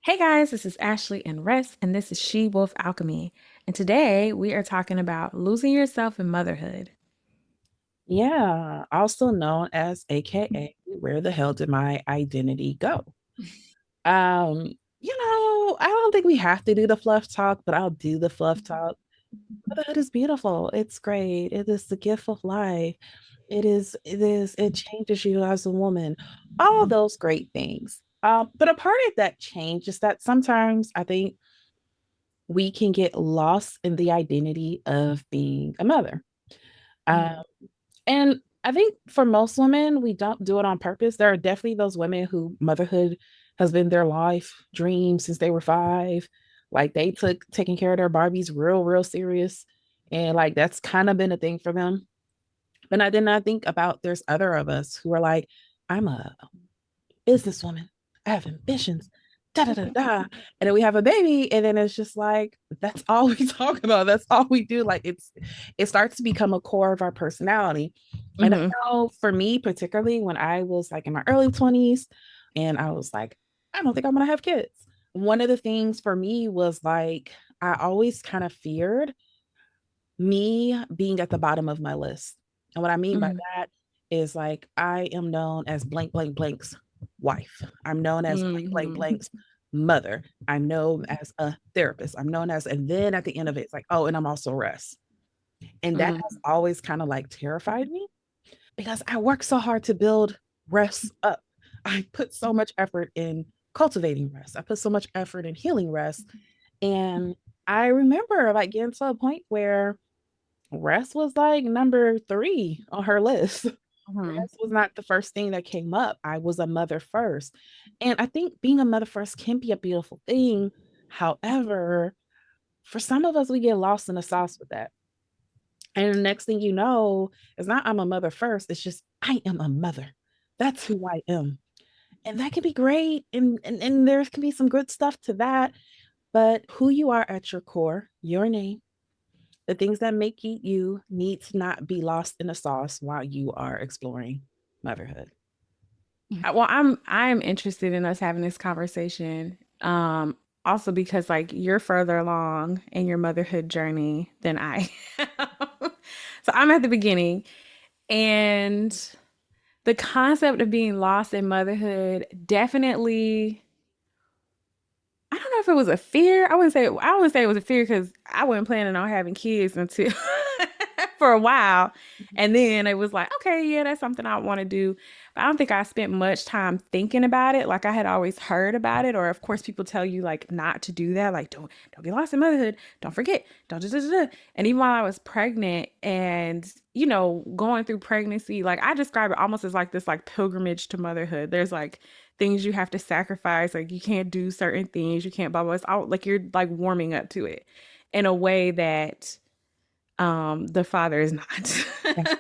Hey guys, this is Ashley and Rest, and this is She Wolf Alchemy. And today we are talking about losing yourself in motherhood. Yeah, also known as AKA Where the Hell Did My Identity Go? Um, I don't think we have to do the fluff talk, but I'll do the fluff talk. Motherhood is beautiful. It's great. It is the gift of life. It changes you as a woman. All those great things. But a part of that change is that sometimes I think we can get lost in the identity of being a mother. Um, Mhm. And I think for most women, we don't do it on purpose. There are definitely those women who motherhood has been their life dream since they were 5. Like they took taking care of their Barbies real, real serious. And like that's kind of been a thing for them. But I did not think about there's other of us who are like, I'm a businesswoman. I have ambitions. Da da da da. And then we have a baby, and then it's just like that's all we talk about. That's all we do. Like it starts to become a core of our personality. And I Mhm. know for me, particularly when I was like in my early 20s, and I was like, I don't think I'm gonna have kids. One of the things for me was like I always kind of feared me being at the bottom of my list. And what I mean by Mhm. that is like I am known as blank, blank, blank's wife. I'm known as blank, blank, Mhm. blank's mother. I'm known as a therapist. I'm known as, and then at the end of it, it's like, oh, and I'm also rest. And that has Mhm. always kind of like terrified me because I work so hard to build rest up. I put so much effort in cultivating rest. I put so much effort in healing rest. And I remember like getting to a point where rest was like number 3 on her list. Mhm. Rest was not the first thing that came up. I was a mother first. And I think being a mother first can be a beautiful thing. However, for some of us, we get lost in the sauce with that. And the next thing you know, it's not I'm a mother first, it's just I am a mother. That's who I am. And that can be great. And there can be some good stuff to that. But who you are at your core, your name, the things that make you you need to not be lost in the sauce while you are exploring motherhood. Well, I'm interested in us having this conversation. Also because like you're further along in your motherhood journey than I am. So I'm at the beginning, and the concept of being lost in motherhood definitely, I don't know if it was a fear. I wouldn't say it was a fear because I wasn't planning on having kids until for a while. And then it was like, okay, yeah, that's something I want to do. But I don't think I spent much time thinking about it. Like I had always heard about it, or of course people tell you like not to do that. Like don't get lost in motherhood. Don't forget. Don't da, da, da, da. And even while I was pregnant and going through pregnancy, like I describe it almost as like this like pilgrimage to motherhood. There's like things you have to sacrifice. Like you can't do certain things. You can't blah blah. It's all like you're like warming up to it in a way that the father is not.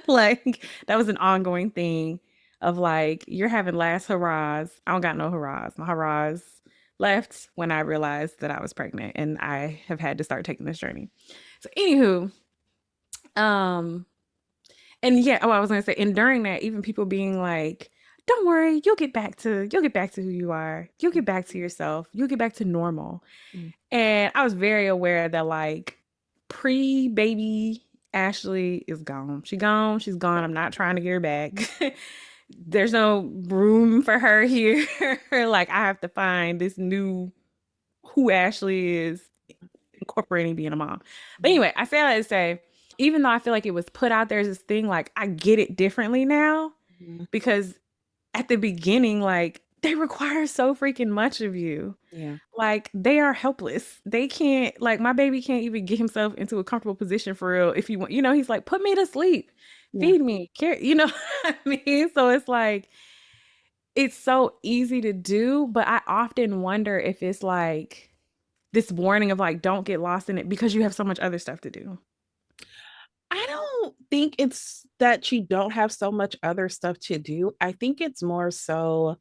Like that was an ongoing thing of like you're having last hurrahs. I don't got no hurrahs. My hurrahs left when I realized that I was pregnant and I have had to start taking this journey. So anywho, um and yeah, oh, I was gonna say, and during that, even people being like, "Don't worry, you'll get back to who you are. You'll get back to yourself. You'll get back to normal." Mm. And I was very aware that like pre-baby Ashley is gone. She gone. She's gone. I'm not trying to get her back. There's no room for her here. Like I have to find this new who Ashley is, incorporating being a mom. But anyway, I say that to say, even though I feel like it was put out there as this thing, like I get it differently now Mhm. because at the beginning, like they require so freaking much of you. Yeah. Like they are helpless. They can't, like my baby can't even get himself into a comfortable position for real. If you want, he's like, put me to sleep, Yeah. feed me, care, what I mean? So it's like, it's so easy to do, but I often wonder if it's like this warning of like, don't get lost in it because you have so much other stuff to do. I don't think it's that you don't have so much other stuff to do. I think it's more so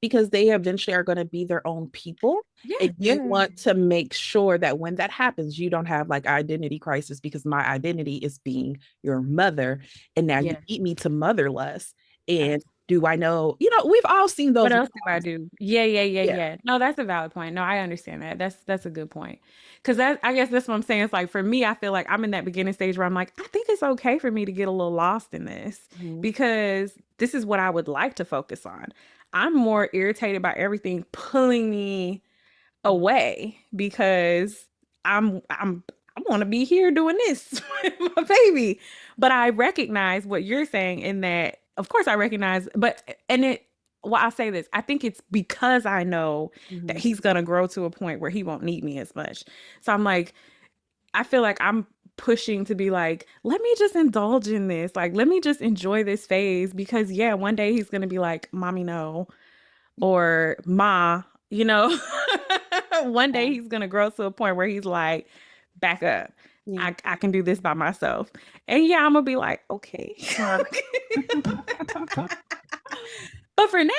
because they eventually are going to be their own people. Yeah, And you yeah, want to make sure that when that happens, you don't have like identity crisis because my identity is being your mother. And now you yeah. need me to mother less. And Do I know? You know, we've all seen What those else do I moms. do? Yeah, yeah, yeah, Yeah. yeah. No, that's a valid point. No, I understand that. That's a good point. Because that I guess that's what I'm saying. It's like for me, I feel like I'm in that beginning stage where I'm like, I think it's okay for me to get a little lost in this Mhm. because this is what I would like to focus on. I'm more irritated by everything pulling me away because I want to be here doing this with my baby. But I recognize what you're saying in that, of course I recognize, but and it well, I'll say this. I think it's because I know that Mhm. he's gonna grow to a point where he won't need me as much. So I'm like, I feel like I'm pushing to be like, let me just indulge in this. Like, let me just enjoy this phase because yeah, one day he's gonna be like, mommy, no or ma, you know, one day Yeah. he's gonna grow to a point where he's like, back up. Yeah. I can do this by myself. And yeah, I'm gonna be like, okay. But for now,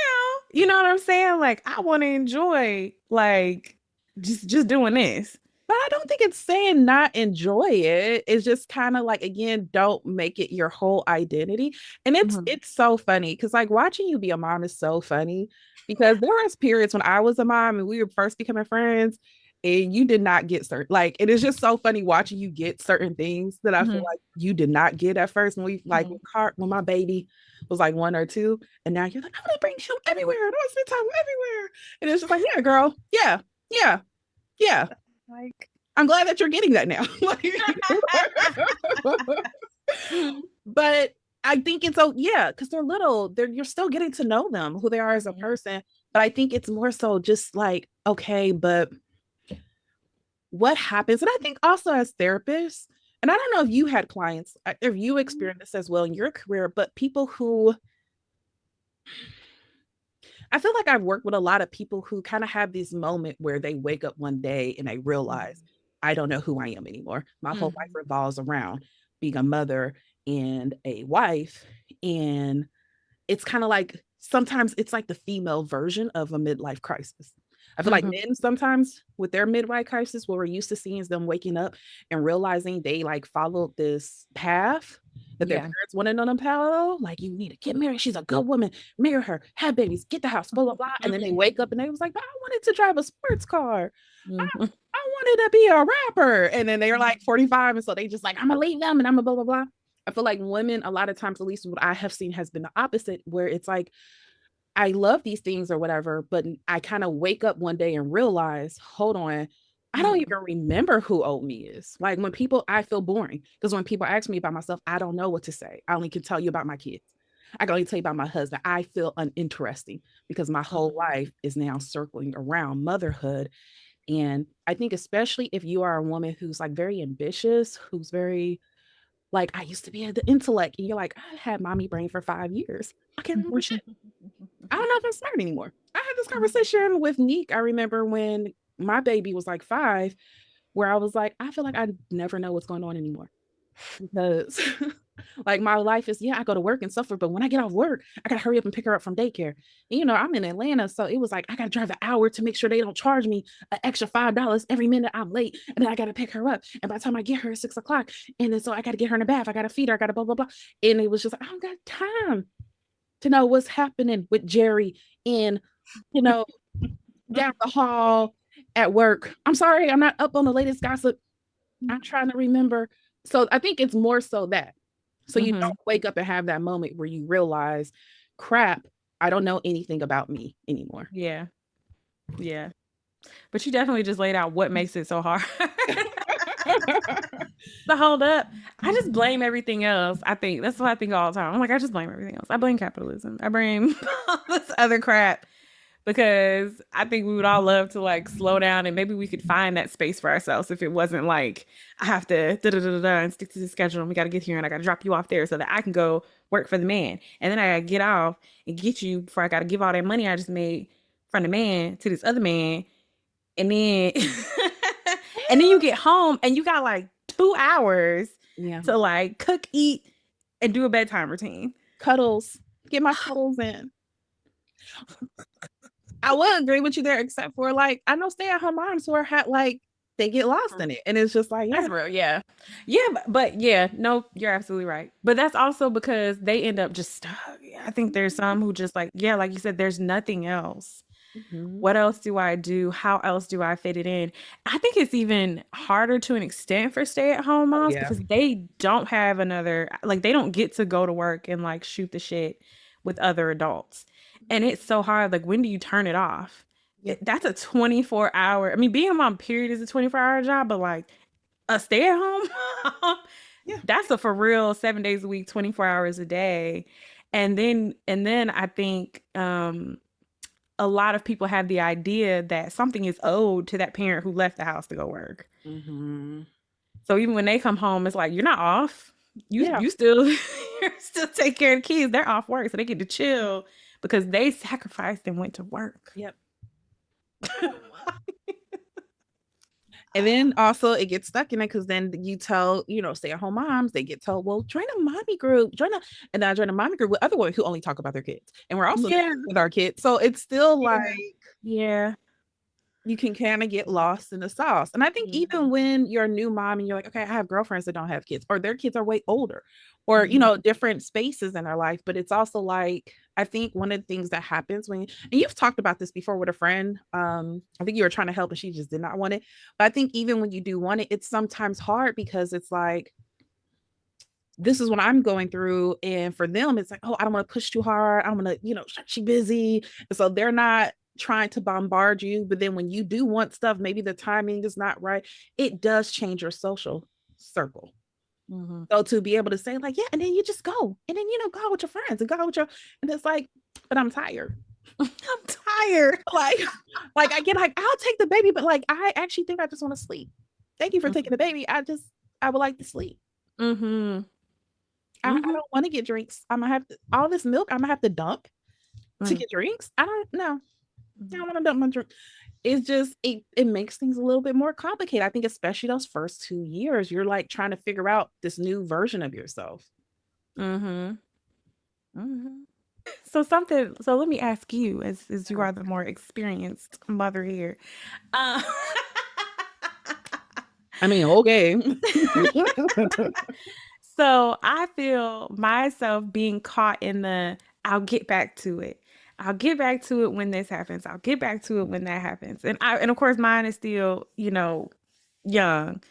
you know what I'm saying? Like I want to enjoy like just doing this. But I don't think it's saying not enjoy it. It's just kind of like again, don't make it your whole identity. And Mhm, it's so funny because like watching you be a mom is so funny because there was periods when I was a mom and we were first becoming friends and you did not get certain like it is just so funny watching you get certain things that I feel mhm, like you did not get at first when we like mhm, when my baby was like 1 or 2 and now you're like I'm gonna bring you everywhere. I want to spend time everywhere. And it's just like yeah girl yeah yeah yeah like I'm glad that you're getting that now. But I think it's so yeah, because they're little. You're still getting to know them, who they are as a Mhm, person. But I think it's more so just like, okay, but what happens? And I think also as therapists, and I don't know if you had clients, if you experienced this as well in your career, but people who I feel like I've worked with a lot of people who kind of have this moment where they wake up one day and they realize, I don't know who I am anymore. My whole life mhm, revolves around being a mother and a wife. And it's kind of like sometimes it's like the female version of a midlife crisis. I feel like mhm, men sometimes with their midlife crisis, what we're used to seeing is them waking up and realizing they like followed this path that their yeah. parents wanted on them parallel. Like, you need to get married. She's a good woman. Marry her, have babies, get the house, blah, blah, blah. And then they wake up and they was like, but I wanted to drive a sports car. Mhm, I wanted to be a rapper. And then they're like 45. And so they just like, I'm gonna leave them and I'm gonna blah, blah, blah. I feel like women, a lot of times, at least what I have seen, has been the opposite, where it's like, I love these things or whatever, but I kind of wake up one day and realize, hold on, I don't mhm, even remember who old me is. Like when people, I feel boring because when people ask me about myself, I don't know what to say. I only can tell you about my kids. I can only tell you about my husband. I feel uninteresting because my whole life is now circling around motherhood. And I think, especially if you are a woman who's like very ambitious, who's very like, I used to be the intellect, and you're like, I had mommy brain for 5 years. I can't remember shit. I don't know if I'm smart anymore. I had this conversation with Neek. I remember when my baby was like 5, where I was like, I feel like I never know what's going on anymore because like my life is, yeah, I go to work and suffer, but when I get off work, I gotta hurry up and pick her up from daycare. And, you know, I'm in Atlanta, so it was like I gotta drive an hour to make sure they don't charge me an extra $5 every minute I'm late, and then I gotta pick her up. And by the time I get her at 6 o'clock, and then so I gotta get her in the bath, I gotta feed her, I gotta blah blah blah. And it was just like I don't got time to know what's happening with Jerry in, you know, down the hall at work. I'm sorry, I'm not up on the latest gossip. I'm trying to remember. So I think it's more so that. So you don't mhm. wake up and have that moment where you realize, crap, I don't know anything about me anymore. Yeah, yeah. But you definitely just laid out what makes it so hard to hold up. I just blame everything else. I think that's what I think all the time. I'm like, I just blame everything else. I blame capitalism. I blame all this other crap because I think we would all love to like slow down and maybe we could find that space for ourselves if it wasn't like I have to da da da da da and stick to the schedule and we got to get here and I got to drop you off there so that I can go work for the man and then I got to get off and get you before I got to give all that money I just made from the man to this other man and then and then you get home and you got like 2 hours Yeah. to like cook, eat, and do a bedtime routine. Cuddles. Get my cuddles in. I would agree with you there, except for like I know stay at home moms who are had like they get lost in it. And it's just like, That's yeah. real, yeah. Yeah, but yeah, no, you're absolutely right. But that's also because they end up just stuck. I think there's some who just like, yeah, like you said, there's nothing else. Mhm. What else do I do? How else do I fit it in? I think it's even harder to an extent for stay-at-home Oh moms yeah. because they don't have another, like, they don't get to go to work and like shoot the shit with other adults. And it's so hard. Like, when do you turn it off? Yeah. That's a 24-hour. I mean, being a mom, period, is a 24-hour job, but like a stay-at-home mom, Yeah. that's a for real 7 days a week, 24 hours a day. And then I think a lot of people have the idea that something is owed to that parent who left the house to go work. Mhm. So even when they come home, it's like you're not off. You Yeah. you still you still take care of the kids. They're off work, so they get to chill because they sacrificed and went to work. Yep. And then also it gets stuck in it because then you tell, stay at home moms, they get told, well, join a mommy group, and then I join a mommy group with other women who only talk about their kids. And we're also Yeah, with our kids. So it's still like yeah, yeah. you can kind of get lost in the sauce. And I think even Mhm. when you're a new mom and you're like, okay, I have girlfriends that don't have kids, or their kids are way older, or Mhm. different spaces in their life. But it's also like I think one of the things that happens and you've talked about this before with a friend. I think you were trying to help and she just did not want it. But I think even when you do want it, it's sometimes hard because it's like this is what I'm going through. And for them, it's like, oh, I don't want to push too hard. I don't want to, she busy. And so they're not trying to bombard you. But then when you do want stuff, maybe the timing is not right. It does change your social circle. Mhm. So to be able to say, like, yeah, and then you just go. And then, go out with your friends and go out with your, and it's like, but I'm tired. I'm tired. Like, like I get like, I'll take the baby, but like I actually think I just want to sleep. Thank you for taking the baby. I would like to sleep. Mhm. I Mhm. don't want to get drinks. I'm gonna have to, all this milk. I'm gonna have to dump to Mhm. get drinks. I don't know. I Mhm. don't want to dump my drink. It's just it makes things a little bit more complicated. I think especially those first 2 years, you're like trying to figure out this new version of yourself. Mhm. Mhm. So let me ask you, as you Uh-huh. are the more experienced mother here. Uh, I mean, okay. so I feel myself being caught in the I'll get back to it. I'll get back to it when this happens. I'll get back to it when that happens. And of course mine is still, young.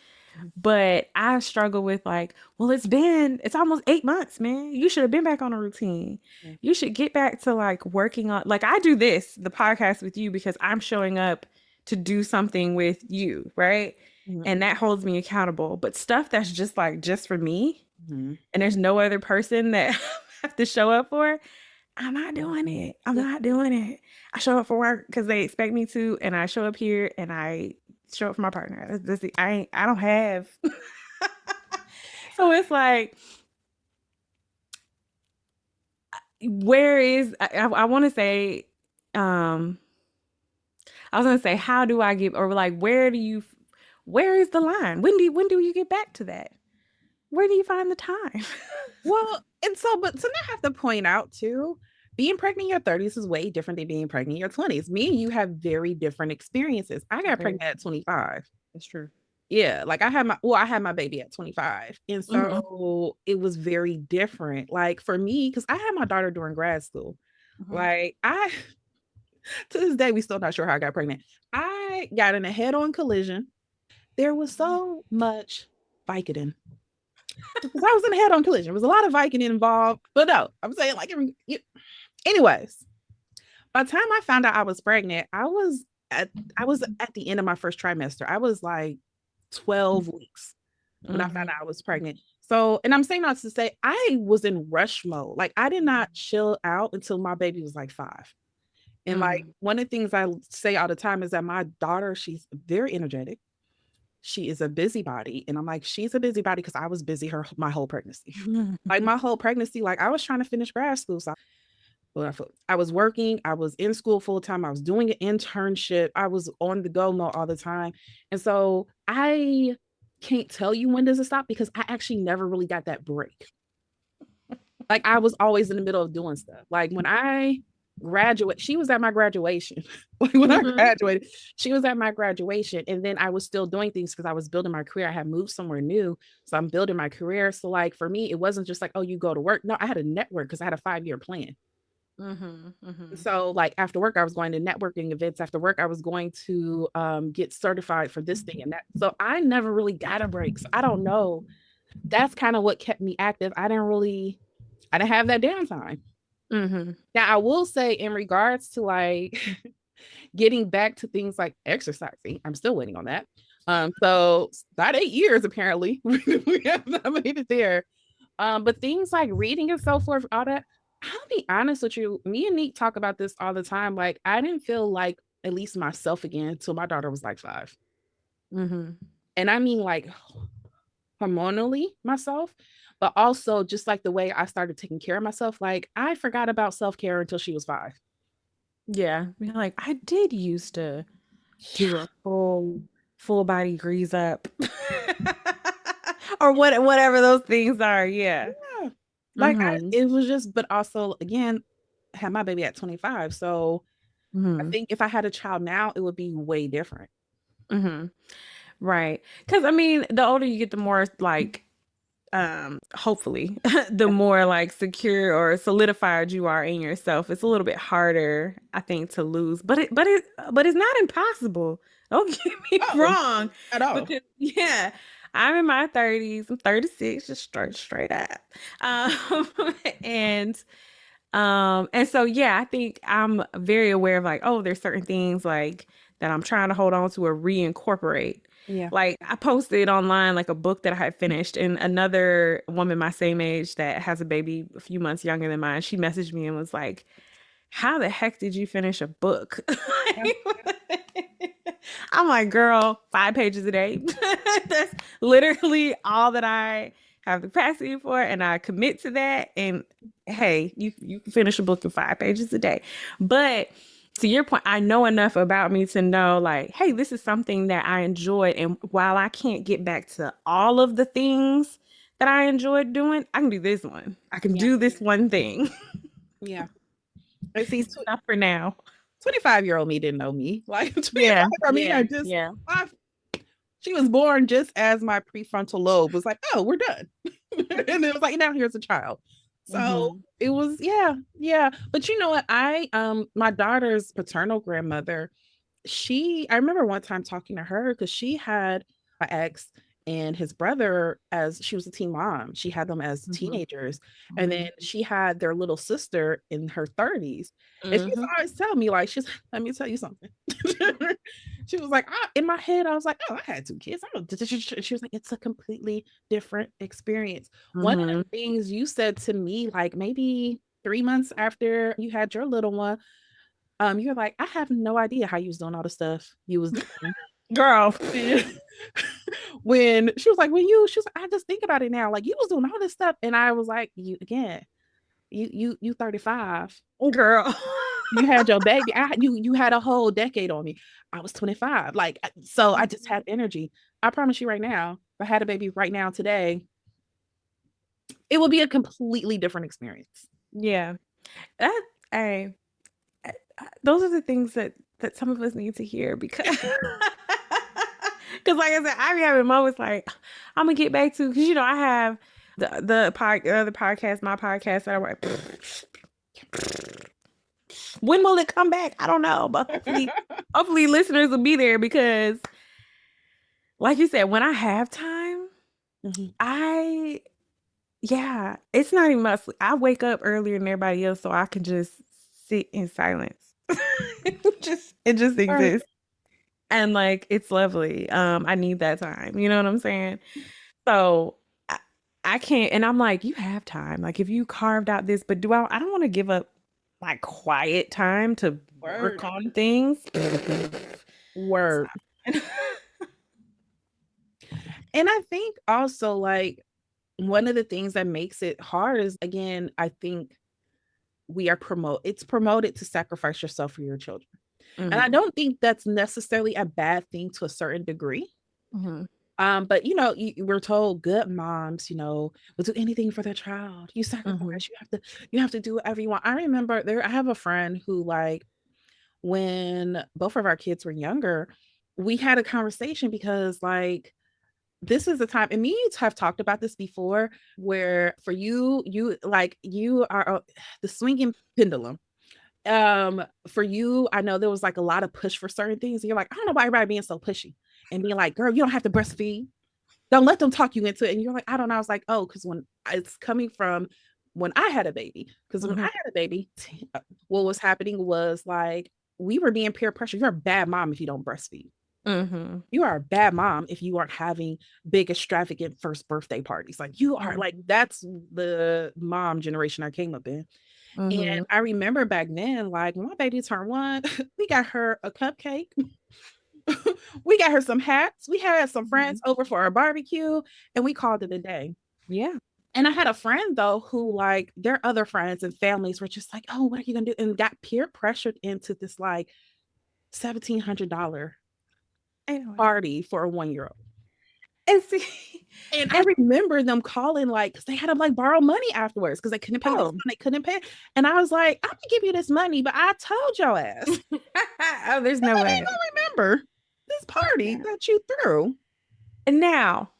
But I struggle with like, well, it's almost 8 months, man. You should have been back on a routine. Yeah. You should get back to like working on, like, I do the podcast with you because I'm showing up to do something with you, right? Mhm. And that holds me accountable. But stuff that's just like just for me Mhm. and there's no other person that I have to show up for, I'm not doing it. I'm Yeah. not doing it. I show up for work because they expect me to, and I show up here and I show up for my partner. I don't have. So it's like, where is I want to say, um, I was gonna say, how do I get, or like, where is the line? When do you get back to that? Where do you find the time? Well, and so, but something I have to point out too, being pregnant in your 30s is way different than being pregnant in your 20s. Me and you have very different experiences. I got Very, pregnant at 25. that's true. Yeah, like I had my baby at 25. And Mm-hmm. so it was very different. Like for me, because I had my daughter during grad school. Mm-hmm. Like I to this day, we still not sure how I got pregnant. I got in a head-on collision. There was so much Vicodin. Because I was in a head-on collision. There was a lot of Vicodin involved. But no, I'm saying like anyways, by the time I found out I was pregnant, I was at the end of my first trimester. I was like 12 weeks when I found Mm-hmm. out I was pregnant. So, and I'm saying not to say I was in rush mode. Like I did not chill out until my baby was like 5. And like Mm-hmm. one of the things I say all the time is that my daughter, she's very energetic. She is a busybody. And I'm like, she's a busybody because I was busy my whole pregnancy. Like my whole pregnancy, like I was trying to finish grad school. So I was working, I was in school full time, I was doing an internship, I was on the go mode all the time. And so I can't tell you when does it stop because I actually never really got that break. Like I was always in the middle of doing stuff. Like when I graduate. She was at my graduation. Like when I Mm-hmm. graduated, she was at my graduation. And then I was still doing things because I was building my career. I had moved somewhere new. So I'm building my career. So like for me, it wasn't just like, oh, you go to work. No, I had a network because I had a 5-year plan. Mm-hmm. Mm-hmm. So like after work, I was going to networking events. After work, I was going to get certified for this thing and that. So I never really got a break. So I don't know. That's kind of what kept me active. I didn't have that downtime. Mm-hmm. Now I will say in regards to like getting back to things like exercising, I'm still waiting on that. So not 8 years apparently. We have not made it there. But things like reading and so forth, all that. I'll be honest with you. Me and Neek talk about this all the time. Like I didn't feel like at least myself again until my daughter was like 5. Mm-hmm. And I mean like hormonally myself, but also just like the way I started taking care of myself. Like I forgot about self-care until she was 5. Yeah. You're like, I did used to do a full body grease up. Or whatever those things are. Yeah. Yeah. Like Mm-hmm. it was just, but also again, I had my baby at 25. So I Mm-hmm. think if I had a child now, it would be way different. Mm-hmm. Right. Because I mean, the older you get, the more like hopefully the more like secure or solidified you are in yourself. It's a little bit harder, I think, to lose. But it's not impossible. Don't get me Oh, wrong. at all. Because yeah, I'm in my 30s. I'm 36, just straight up. Um and and so yeah, I think I'm very aware of like, oh, there's certain things like that I'm trying to hold on to or reincorporate. Yeah. Like I posted online like a book that I had finished, and another woman my same age that has a baby a few months younger than mine, she messaged me and was like, how the heck did you finish a book? Yeah. I'm like, girl, 5 pages a day. That's literally all that I have the capacity for, and I commit to that. And hey, you can finish a book in 5 pages a day. But to your point, I know enough about me to know, like, hey, this is something that I enjoyed. And while I can't get back to all of the things that I enjoyed doing, I can do this one. I can Yeah. do this one thing. Yeah. And see, It's enough for now. 25-year-old me didn't know me. Like 25, Yeah, I mean, I yeah, just, yeah. I, she was born just as my prefrontal lobe was like, oh, we're done. And it was like, now here's a child. So Hmm. it was, yeah, yeah. But you know what? My daughter's paternal grandmother, I remember one time talking to her because she had my ex and his brother as she was a teen mom. She had them as Hmm. teenagers. And then Hmm. she had their little sister in her 30s. And she's Hmm. always telling me, like, let me tell you something. She was like, in my head, I was like, oh, I had 2 kids. She was like, it's a completely different experience. One of the Hmm. things you said to me, like maybe 3 months after you had your little one, you're like, I have no idea how you was doing all the stuff you was doing. Girl. And when she was like, she was like, I just think about it now. Like you was doing all this stuff. And I was like, you again, you 35. Girl. You had your baby. You had a whole decade on me. I was 25. Like, so I just had energy. I promise you right now, if I had a baby right now today, it would be a completely different experience. Yeah. That I, those are the things that some of us need to hear because because like I said, I be having moments like I'm gonna get back to because I have the other podcast, my podcast that I work. When will it come back? I don't know, but hopefully listeners will be there because like you said, when I have time, Mhm. I yeah, it's not even my sleep. I wake up earlier than everybody else so I can just sit in silence. It just Right. exists. And like it's lovely. I need that time. You know what I'm saying? So I, I can't and I'm like, you have time. Like if you carved out this, but I don't want to give up like quiet time to work Word. on things. It's Word. not. And I think also like one of the things that makes it hard is again, I think it's promoted to sacrifice yourself for your children. And I Hmm. don't think that's necessarily a bad thing to a certain degree. Hmm. But we're told good moms, will do anything for their child. You Mm-hmm. sacrifice. You have to do whatever you want. I remember I have a friend who, like, when both of our kids were younger, we had a conversation because, like, this is the time, and me and you have talked about this before, where for you are the swinging pendulum. For you, I know there was like a lot of push for certain things. And you're like, I don't know why everybody being so pushy and being like, girl, you don't have to breastfeed. Don't let them talk you into it. And you're like, I don't know. I was like, oh, because when it's coming from when I had a baby, because when I Mm-hmm. had a baby, what was happening was like we were being peer pressure. You're a bad mom if you don't breastfeed. Mm-hmm. You are a bad mom if you aren't having big extravagant first birthday parties. Like, you are, like, that's the mom generation I came up in. And Mm-hmm. I remember back then, like, when my baby turned one, we got her a cupcake. We got her some hats. We had some Mm-hmm. friends over for a barbecue, and we called it a day. Yeah. And I had a friend though who, like, their other friends and families were just like, "Oh, what are you gonna do?" And got peer pressured into this like $1,700 I know it. party for a 1 year old. And see, And I and remember them calling, like, because they had to like borrow money afterwards because they couldn't pay this oh, and they couldn't pay. And I was like, I'm gonna give you this money, but I told your ass, oh, there's no I ain't way. gonna remember this party Yeah. that you threw. And now,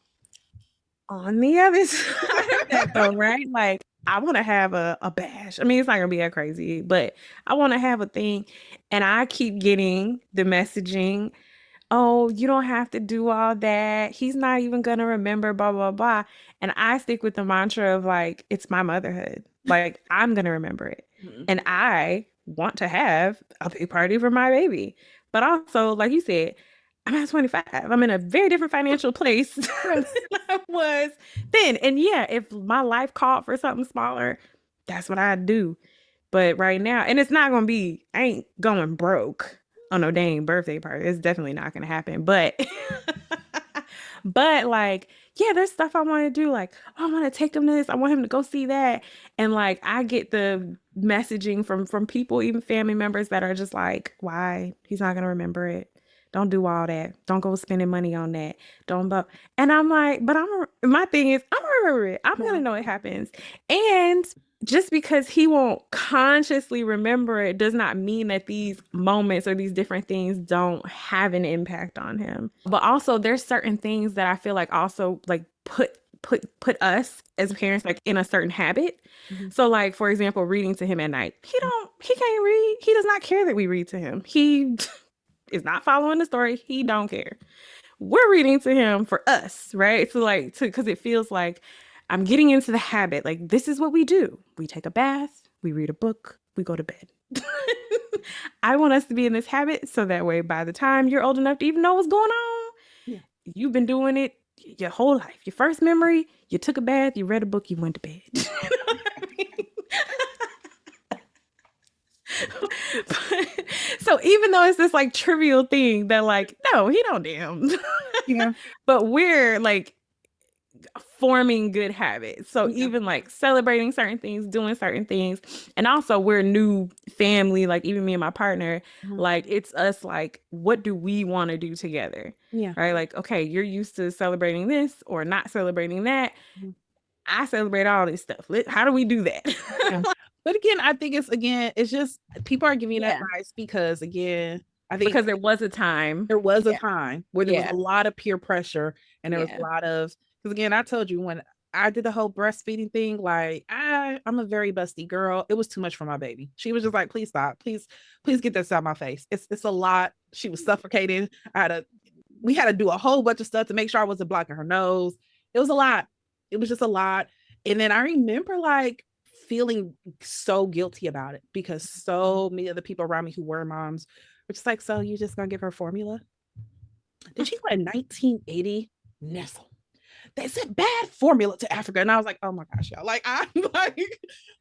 on the other side of that, though, right? Like, I want to have a bash. I mean, it's not gonna be that crazy, but I want to have a thing. And I keep getting the messaging, oh, you don't have to do all that. He's not even gonna remember, blah, blah, blah. And I stick with the mantra of like, it's my motherhood. Like, I'm gonna remember it. Mhm. And I want to have a big party for my baby. But also, like you said, I'm at 25. I'm in a very different financial place than Yes. I was then. And yeah, if my life called for something smaller, that's what I'd do. But right now, and it's not gonna be, I ain't going broke on no dang birthday party. It's definitely not gonna happen. But but like, yeah, there's stuff I want to do. Like, oh, I want to take him to this. I want him to go see that. And like I get the messaging from people, even family members that are just like, why? He's not gonna remember it. Don't do all that. Don't go spending money on that. Don't but and I'm like, but my thing is I'm gonna remember it. I'm Yeah. gonna know it happens. And just because he won't consciously remember it does not mean that these moments or these different things don't have an impact on him. But also there's certain things that I feel like also like put us as parents like in a certain habit. Mhm. So like for example, reading to him at night. He can't read. He does not care that we read to him. He is not following the story. He don't care. We're reading to him for us, right? So like to because it feels like I'm getting into the habit. Like this is what we do. We take a bath, we read a book, we go to bed. I want us to be in this habit so that way by the time you're old enough to even know what's going on, Yeah. you've been doing it your whole life. Your first memory, you took a bath, you read a book, you went to bed. You know what I mean? But- so even though it's this like trivial thing that like no he don't damn Yeah. but we're like forming good habits. So Yeah. even like celebrating certain things, doing certain things, and also we're a new family, like even me and my partner, Mhm. like it's us like what do we want to do together? Yeah. Right? Like okay, you're used to celebrating this or not celebrating that. Mhm. I celebrate all this stuff. How do we do that? Yeah. But again, I think it's just people are giving Yeah. advice because, again, I think Because there was a time. there was a Yeah. time where there was Yeah. a lot of peer pressure and there was a Yeah. lot of, because again, I told you when I did the whole breastfeeding thing, like, I'm a very busty girl. It was too much for my baby. She was just like, please stop. Please get this out of my face. It's a lot. She was suffocating. We had to do a whole bunch of stuff to make sure I wasn't blocking her nose. It was a lot. It was just a lot. And then I remember like feeling so guilty about it because so many of the people around me who were moms were just like, so you just gonna give her formula? Did she go in 1980 Nestle? They sent bad formula to Africa. And I was like, oh my gosh, y'all. Like, I'm like,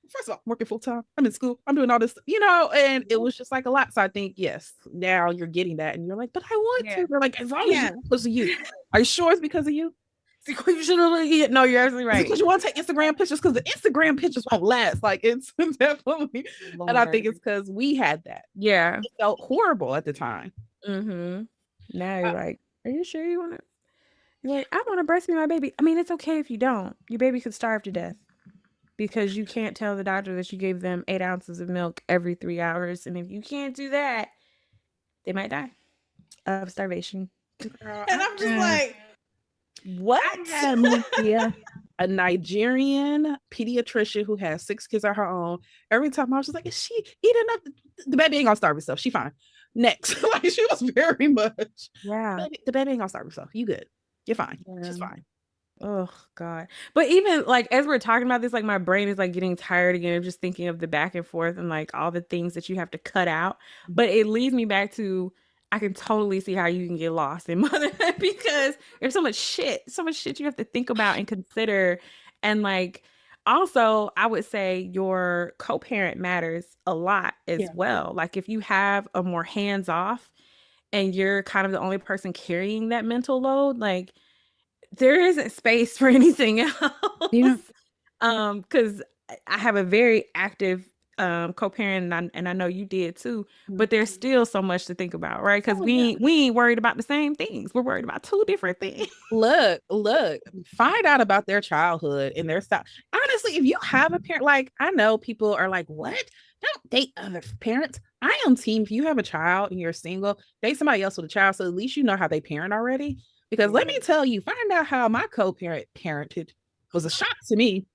first of all, I'm working full time. I'm in school. I'm doing all this, and it was just like a lot. So I think, yes, now you're getting that. And you're like, but I want Yeah. to. They're like, as long as it's Yeah. because of you. Are you sure it's because of you? See, you should have. Yeah, no, you're absolutely Is it right. because you want to take Instagram pictures? Because the Instagram pictures won't last. Like, it's definitely, and I think Lord. it's because we had that. Yeah. It felt horrible at the time. Mm-hmm. Now Uh, you're like, are you sure you want to? You're like, I want to breastfeed my baby. I mean, it's okay if you don't. Your baby could starve to death because you can't tell the doctor that you gave them 8 ounces of milk every 3 hours. And if you can't do that, they might die of starvation. Girl, And I'm just like, I what? had Lucia, a Nigerian pediatrician who has 6 kids of her own. Every time I was just like, is she eating up? The baby ain't gonna starve herself. She fine. Next. Like she was very much. Yeah. The baby ain't gonna starve herself. You good. You're fine. Yeah. She's fine. Oh God. But even like as we're talking about this, like my brain is like getting tired again of just thinking of the back and forth and like all the things that you have to cut out. But it leads me back to I can totally see how you can get lost in motherhood because there's so much shit you have to think about and consider. And like also I would say your co-parent matters a lot as Yeah. well. Like if you have a more hands-off and you're kind of the only person carrying that mental load, like there isn't space for anything Yeah. else. Because I have a very active co-parent and I know you did too, but there's still so much to think about, right? Because Oh yeah. we ain't worried about the same things. We're worried about two different things. Look, find out about their childhood and their style. Honestly, if you have a parent, like I know people are like, what? Don't date other parents. I am team. If you have a child and you're single, date somebody else with a child. So at least you know how they parent already. Because let me tell you, find out how my co-parent parented was a shock to me.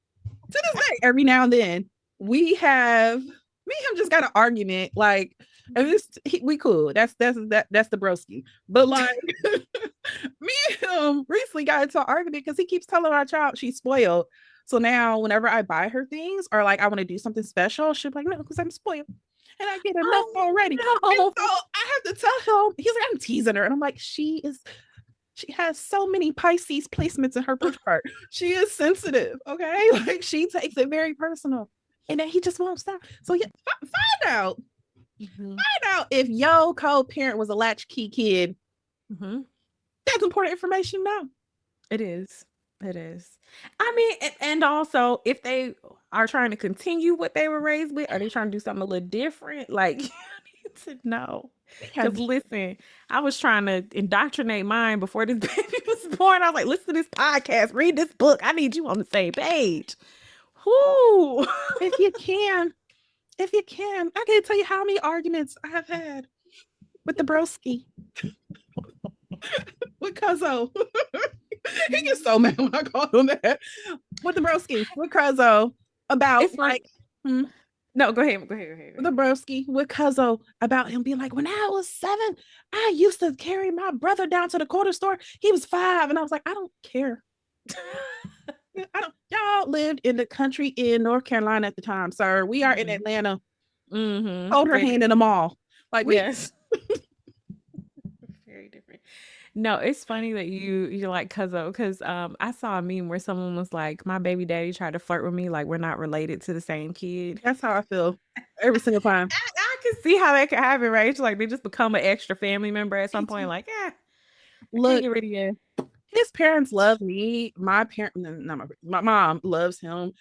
To this day, every now and then, me and him just got an argument. Like, and we cool. That's the broski. But like me and him recently got into an argument because he keeps telling our child she's spoiled. So now, whenever I buy her things or like I want to do something special, she'll be like, no, because I'm spoiled and I get enough already. And Oh so I have to tell him, he's like, I'm teasing her. And I'm like, she has so many Pisces placements in her birth chart. She is sensitive, okay? Like she takes it very personal. And then he just won't stop. So yeah, out, no. find out if your co-parent was a latchkey kid. Hmm. That's important information now. It is. It is. I mean, and also if they are trying to continue what they were raised with, are they trying to do something a little different? Like, you need to know. We Because have listen, I was trying to indoctrinate mine before this baby was born. I was like, listen to this podcast, read this book. I need you on the same page. Whoo. if you can, if you can, I can't tell you how many arguments I have had with the broski, with Cuzzo. He gets so mad when I call him that. With the broski, with Cuzzo, about It's like, like, hmm, no, go ahead. Go ahead. Go ahead. Go with the broski, with Cuzzo, about him being like, when I was 7, I used to carry my brother down to the corner store. He was 5. And I was like, I don't care. I don't, y'all lived in the country in North Carolina at the time, sir. We are in Mhm. Atlanta. Mhm. Hold her Very hand in different. the mall. Like we Yes. Very different. No, it's funny that you're like cuzzo because I saw a meme where someone was like, my baby daddy tried to flirt with me like we're not related to the same kid. that's how I feel every single time. I can see how that could happen, right? It's like they just become an extra family member at some point. Like, I can't Look, get rid of you. his parents love me. My parent, no, not my mom loves him.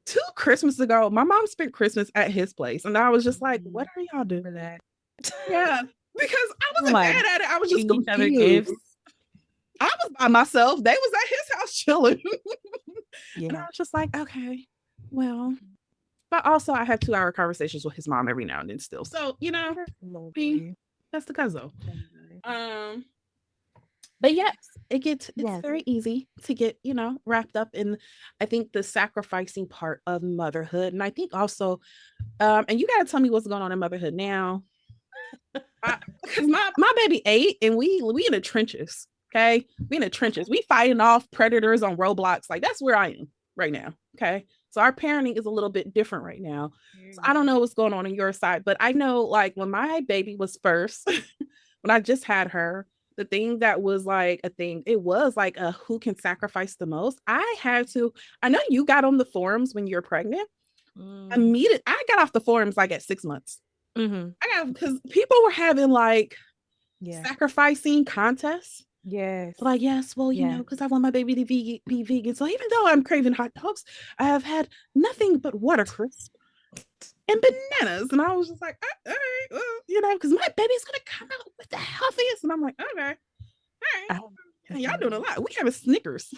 2 Christmas ago, my mom spent Christmas at his place, and I was just like, "What are y'all doing?" For that. Yeah, because I I'm wasn't like mad at it. I was just getting each other confused. gifts. I was by myself. They was at his house chilling, and I Yeah. was just like, "Okay, well." But also, I have 2-hour conversations with his mom every now and then still. So, me, Lovely. that's the cousin. Lovely. Um, but yes, it's Yes. very easy to get, wrapped up in I think the sacrificing part of motherhood. And I think also, and you gotta tell me what's going on in motherhood now. Because my baby 8 and we in the trenches. Okay. We in the trenches. We fighting off predators on Roblox. Like that's where I am right now. Okay. So our parenting is a little bit different right now. So I don't know what's going on your side, but I know like when my baby was first, when I just had her, the thing that was like a thing, it was like a who can sacrifice the most. I know you got on the forums when you're pregnant. Mm. Immediately, I got off the forums like at 6 months. Mm-hmm. I got because people were having like Yeah. sacrificing contests. Yes. Like, yes, well, Yeah. because I want my baby to be vegan. So even though I'm craving hot dogs, I have had nothing but water crisp and bananas. And I was just like, all right, well, because my baby's going to come out with the healthiest. And I'm like, okay, all right. I, Man, y'all doing a lot. We have a Snickers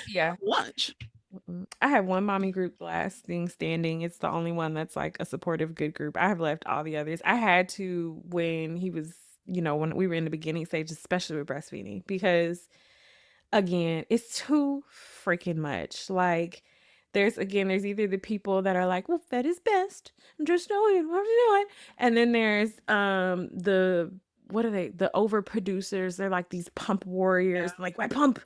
Yeah. lunch. I have one mommy group lasting standing. It's the only one that's like a supportive, good group. I have left all the others. I had to when he was, when we were in the beginning stage, especially with breastfeeding, because again, it's too freaking much. Like, there's either the people that are like, well, fed is best. I'm just doing what I'm doing. And then there's the what are they? The overproducers. They're like these pump Yeah. warriors. Like, I pump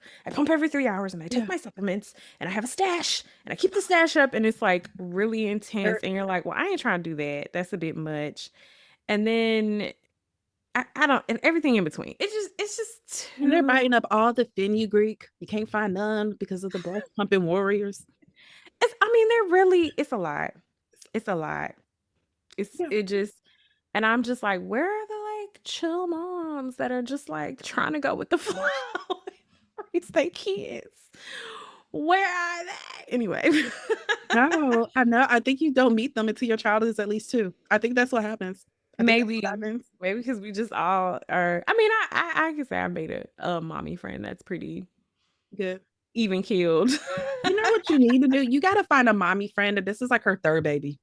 every 3 hours and I take Yeah. my supplements and I have a stash and I keep the stash up and it's like really intense. And you're like, well, I ain't trying to do that. That's a bit much. And then I don't, and everything in between. It's just And they're too. biting up all the fenugreek. You can't find none because of the breast pumping warriors. I mean, they're really, it's a lot. It's a lot. Yeah. It just, and I'm just like, where are the like chill moms that are just like trying to go with the flow, raise their kids? Where are they? Anyway, No, I know. I think you don't meet them until your child is at least two. I think that's what happens. I think that's what maybe, happens. maybe because we just all are. I mean, I can say I made a mommy friend that's pretty Good. even keeled. You know what you need to do? You got to find a mommy friend that this is like her third baby.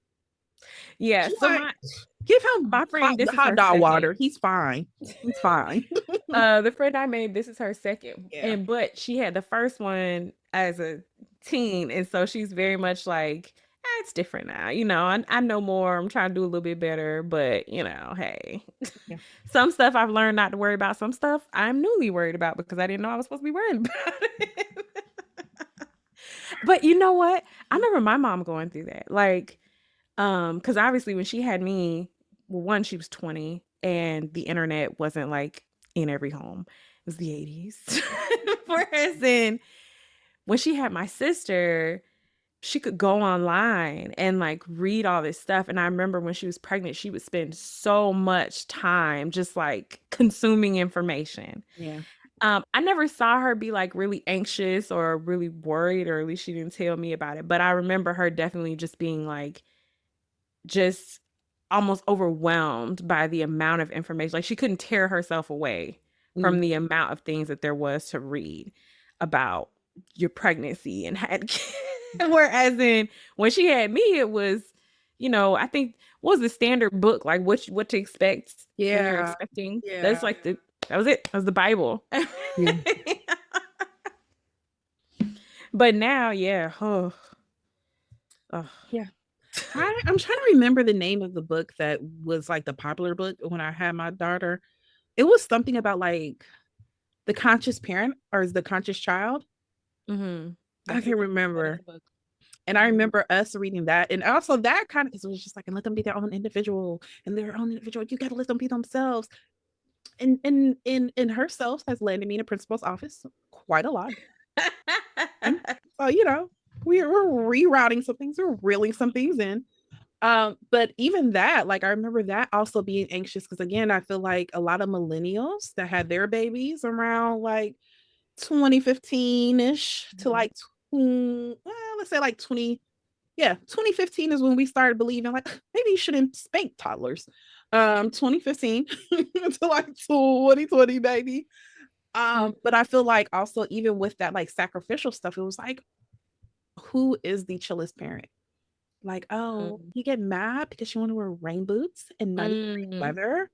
Yeah. She's So like, give him my friend, this is hot her dog second. water. He's fine. He's fine. The friend I made, this is her second. Yeah. And but she had the first one as a teen, and so she's very much like, it's different now. I know more. I'm trying to do a little bit better, but hey. Yeah. Some stuff I've learned not to worry about. Some stuff I'm newly worried about because I didn't know I was supposed to be worried about it. But you know what? I remember my mom going through that. Like, because obviously when she had me, well, one, she was 20 and the internet wasn't like in every home. It was the 80s. Whereas then when she had my sister, she could go online and like read all this stuff. And I remember when she was pregnant, she would spend so much time just like consuming information. Yeah. I never saw her be like really anxious or really worried, or at least she didn't tell me about it. But I remember her definitely just being like, just almost overwhelmed by the amount of information. Like she couldn't tear herself away Mm. from the amount of things that there was to read about your pregnancy and had kids. Whereas in when she had me, it was, I think what was the standard book, like what to expect when you're Yeah. expecting. That's Yeah. like that was it. That was the Bible. Yeah. But now, yeah. Oh, oh. Yeah. I'm trying to remember the name of the book that was like the popular book when I had my daughter. It was something about like the conscious parent or is the conscious child. Mm-hmm. I That's can't that is remember. the book. And I Mhm. remember us reading that. And also that kind of because it was just like, and let them be their own individual and their own individual. You gotta let them be themselves. And herself has landed me in a principal's office quite a lot. And so, we're rerouting some things, we're reeling some things in. But even that, like I remember that also being anxious because again, I feel like a lot of millennials that had their babies around like 2015-ish to Mhm. like let's say like 2015 is when we started believing like maybe you shouldn't spank toddlers. 2015 to like 2020, baby. But I feel like also even with that like sacrificial stuff, it was like, who is the chillest parent? Like, oh, Mhm. you get mad because you want to wear rain boots and muddy Mm. weather.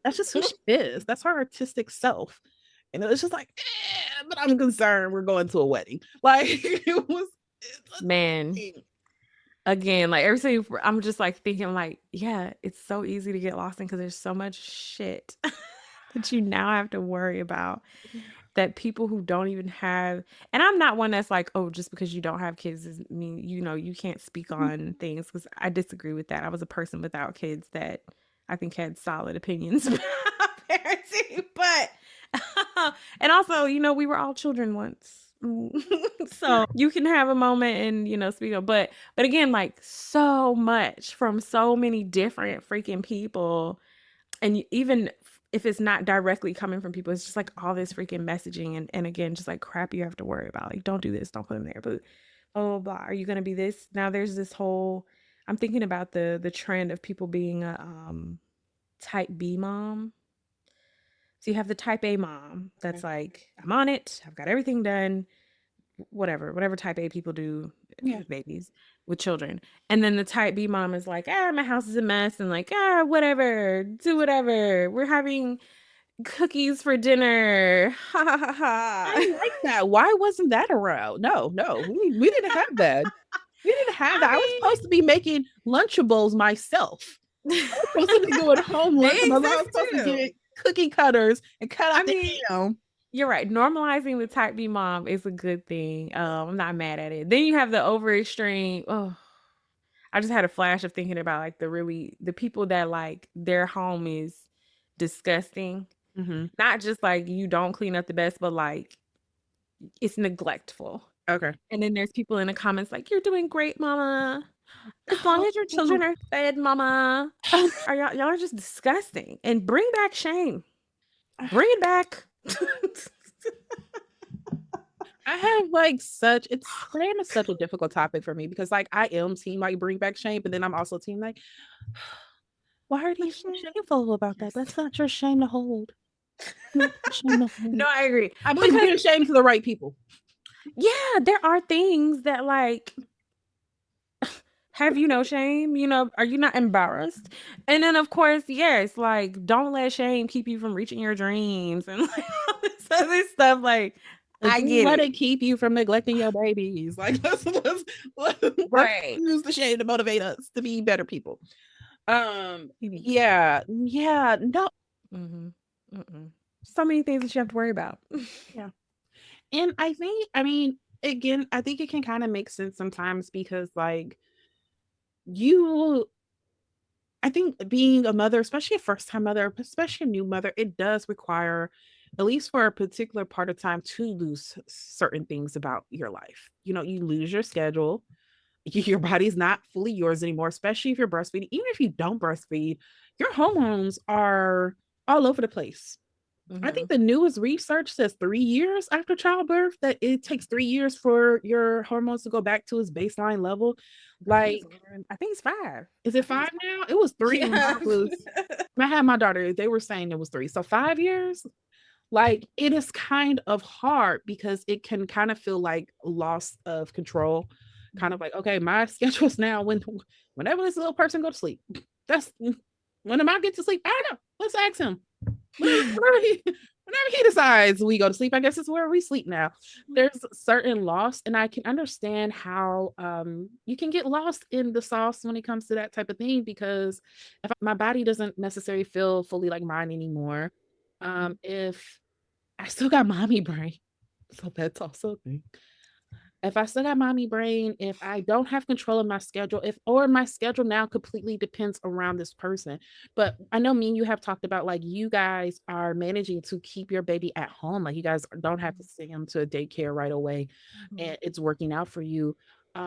That's just who she is. That's her artistic self. And it was just like, but I'm concerned we're going to a wedding. Like it was it's Man, annoying. again, like everything, I'm just like thinking, like, yeah, it's so easy to get lost in because there's so much shit that you now have to worry about that people who don't even have, and I'm not one that's like, oh, just because you don't have kids is mean, you can't speak on things because I disagree with that. I was a person without kids that I think had solid opinions about parenting, but and also, we were all children once. So you can have a moment and speak up, but again, like so much from so many different freaking people, and even if it's not directly coming from people, it's just like all this freaking messaging, and again, just like crap you have to worry about, like don't do this, don't put them there, but oh blah, are you gonna be this now? There's this whole, I'm thinking about the trend of people being a type B mom. So you have the type A mom Okay. that's like, I'm on it. I've got everything done. Whatever type A people do Yeah. with babies, with children. And then the type B mom is like, my house is a mess and like, whatever, do whatever. We're having cookies for dinner. Ha ha ha I ha. like that. Why wasn't that around? No, no, we didn't have that. We didn't have that. I was I supposed to be making Lunchables myself. mean, I was supposed to be doing home they Lunchables. I was exist supposed to too. get cookie cutters and cut I out the mean, ham. you're right. Normalizing the type B mom is a good thing. I'm not mad at it. Then you have the over extreme. Oh, I just had a flash of thinking about like the people that like their home is disgusting. Hmm. Not just like you don't clean up the best, but like it's neglectful. Okay. And then there's people in the comments like, "You're doing great, mama. As long as your children are fed, mama." Are y'all are just disgusting. And bring back shame. Bring it back. I have like such shame is such a difficult topic for me because like I am team like bring back shame, but then I'm also team like why are But you so shameful about that? yes. That's not your shame to hold. Not your shame to No, hold. I agree. I believe in Because giving shame to the right people. yeah, there are things that like have you no shame? Are you not embarrassed? And then of course, yes, like don't let shame keep you from reaching your dreams and like all this other stuff. Like, Like, I don't get let it. it keep you from neglecting your babies. Like, let's Right. use the shame to motivate us to be better people. Mhm. Yeah, yeah, no, Mhm. Mm-mm. So many things that you have to worry about. yeah. And I think, I mean, again, I think it can kind of make sense sometimes because, like, you, I think being a mother, especially a first time mother, especially a new mother, it does require, at least for a particular part of time, to lose certain things about your life. You lose your schedule. Your body's not fully yours anymore, especially if you're breastfeeding. Even if you don't breastfeed, your hormones are all over the place. I think Mhm. the newest research says 3 years after childbirth that it takes 3 years for your hormones to go back to its baseline level. I think it's Like, one. I think it's 5. is I it think 5 it's 5. now? It was 3 when Yeah. I was when I had my daughter. They were saying it was 3. So 5 years, like it is kind of hard because it can kind of feel like loss of control. Kind of Mhm. like, okay, my schedule's now whenever this little person go to sleep. That's when am I get to sleep? I don't know. Let's ask him. Whenever he decides we go to sleep, I guess it's where we sleep now. There's certain loss, and I can understand how you can get lost in the sauce when it comes to that type of thing because if my body doesn't necessarily feel fully like mine anymore, if I still got mommy brain, so that's also a thing. If I still got mommy brain, if I don't have control of my schedule, if or my schedule now completely depends around this person. But I know me and you have talked about like you guys are managing to keep your baby at home. Like you guys don't have to send him to a daycare right away Mhm. and it's working out for you.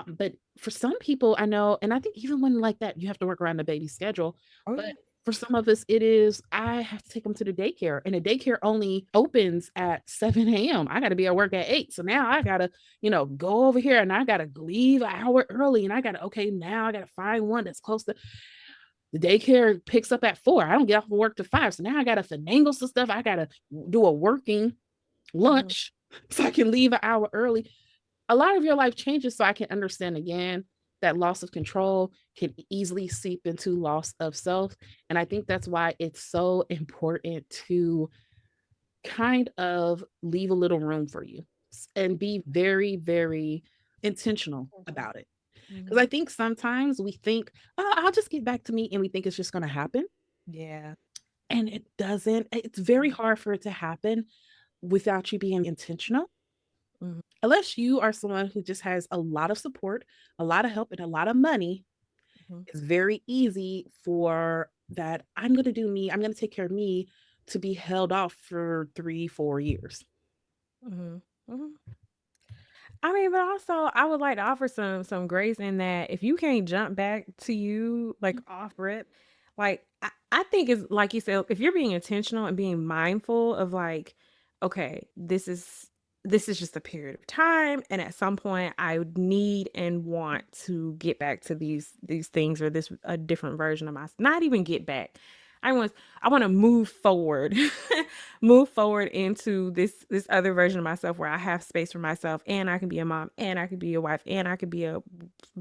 But for some people, I know, and I think even when like that, you have to work around the baby schedule. Oh But yeah. for some of us, it is I have to take them to the daycare, and the daycare only opens at 7 a.m. I got to be at work at 8. So now I got to go over here and I gotta leave an hour early and I gotta, okay, now I gotta find one that's close to the daycare picks up at 4. I don't get off of work to 5. So now I gotta finagle some stuff. I gotta do a working Mhm. lunch so I can leave an hour early. A lot of your life changes. So I can understand again that loss of control can easily seep into loss of self. And I think that's why it's so important to kind of leave a little room for you and be very, very intentional about it. Because I Mhm. think sometimes we think, oh, I'll just get back to me, and we think it's just going to happen. Yeah. And it doesn't. It's very hard for it to happen without you being intentional. Mhm. Unless you are someone who just has a lot of support, a lot of help, and a lot of money, Mhm. it's very easy for that. I'm going to do me, I'm going to take care of me to be held off for 3, 4 years. Mhm. Mhm. I mean, but also I would like to offer some grace in that if you can't jump back to you like off rip, like I think is like you said, if you're being intentional and being mindful of like, okay, this is just a period of time, and at some point I would need and want to get back to these things or this a different version of myself. Not even get back. I want to move forward, move forward into this other version of myself where I have space for myself and I can be a mom and I can be a wife and I could be a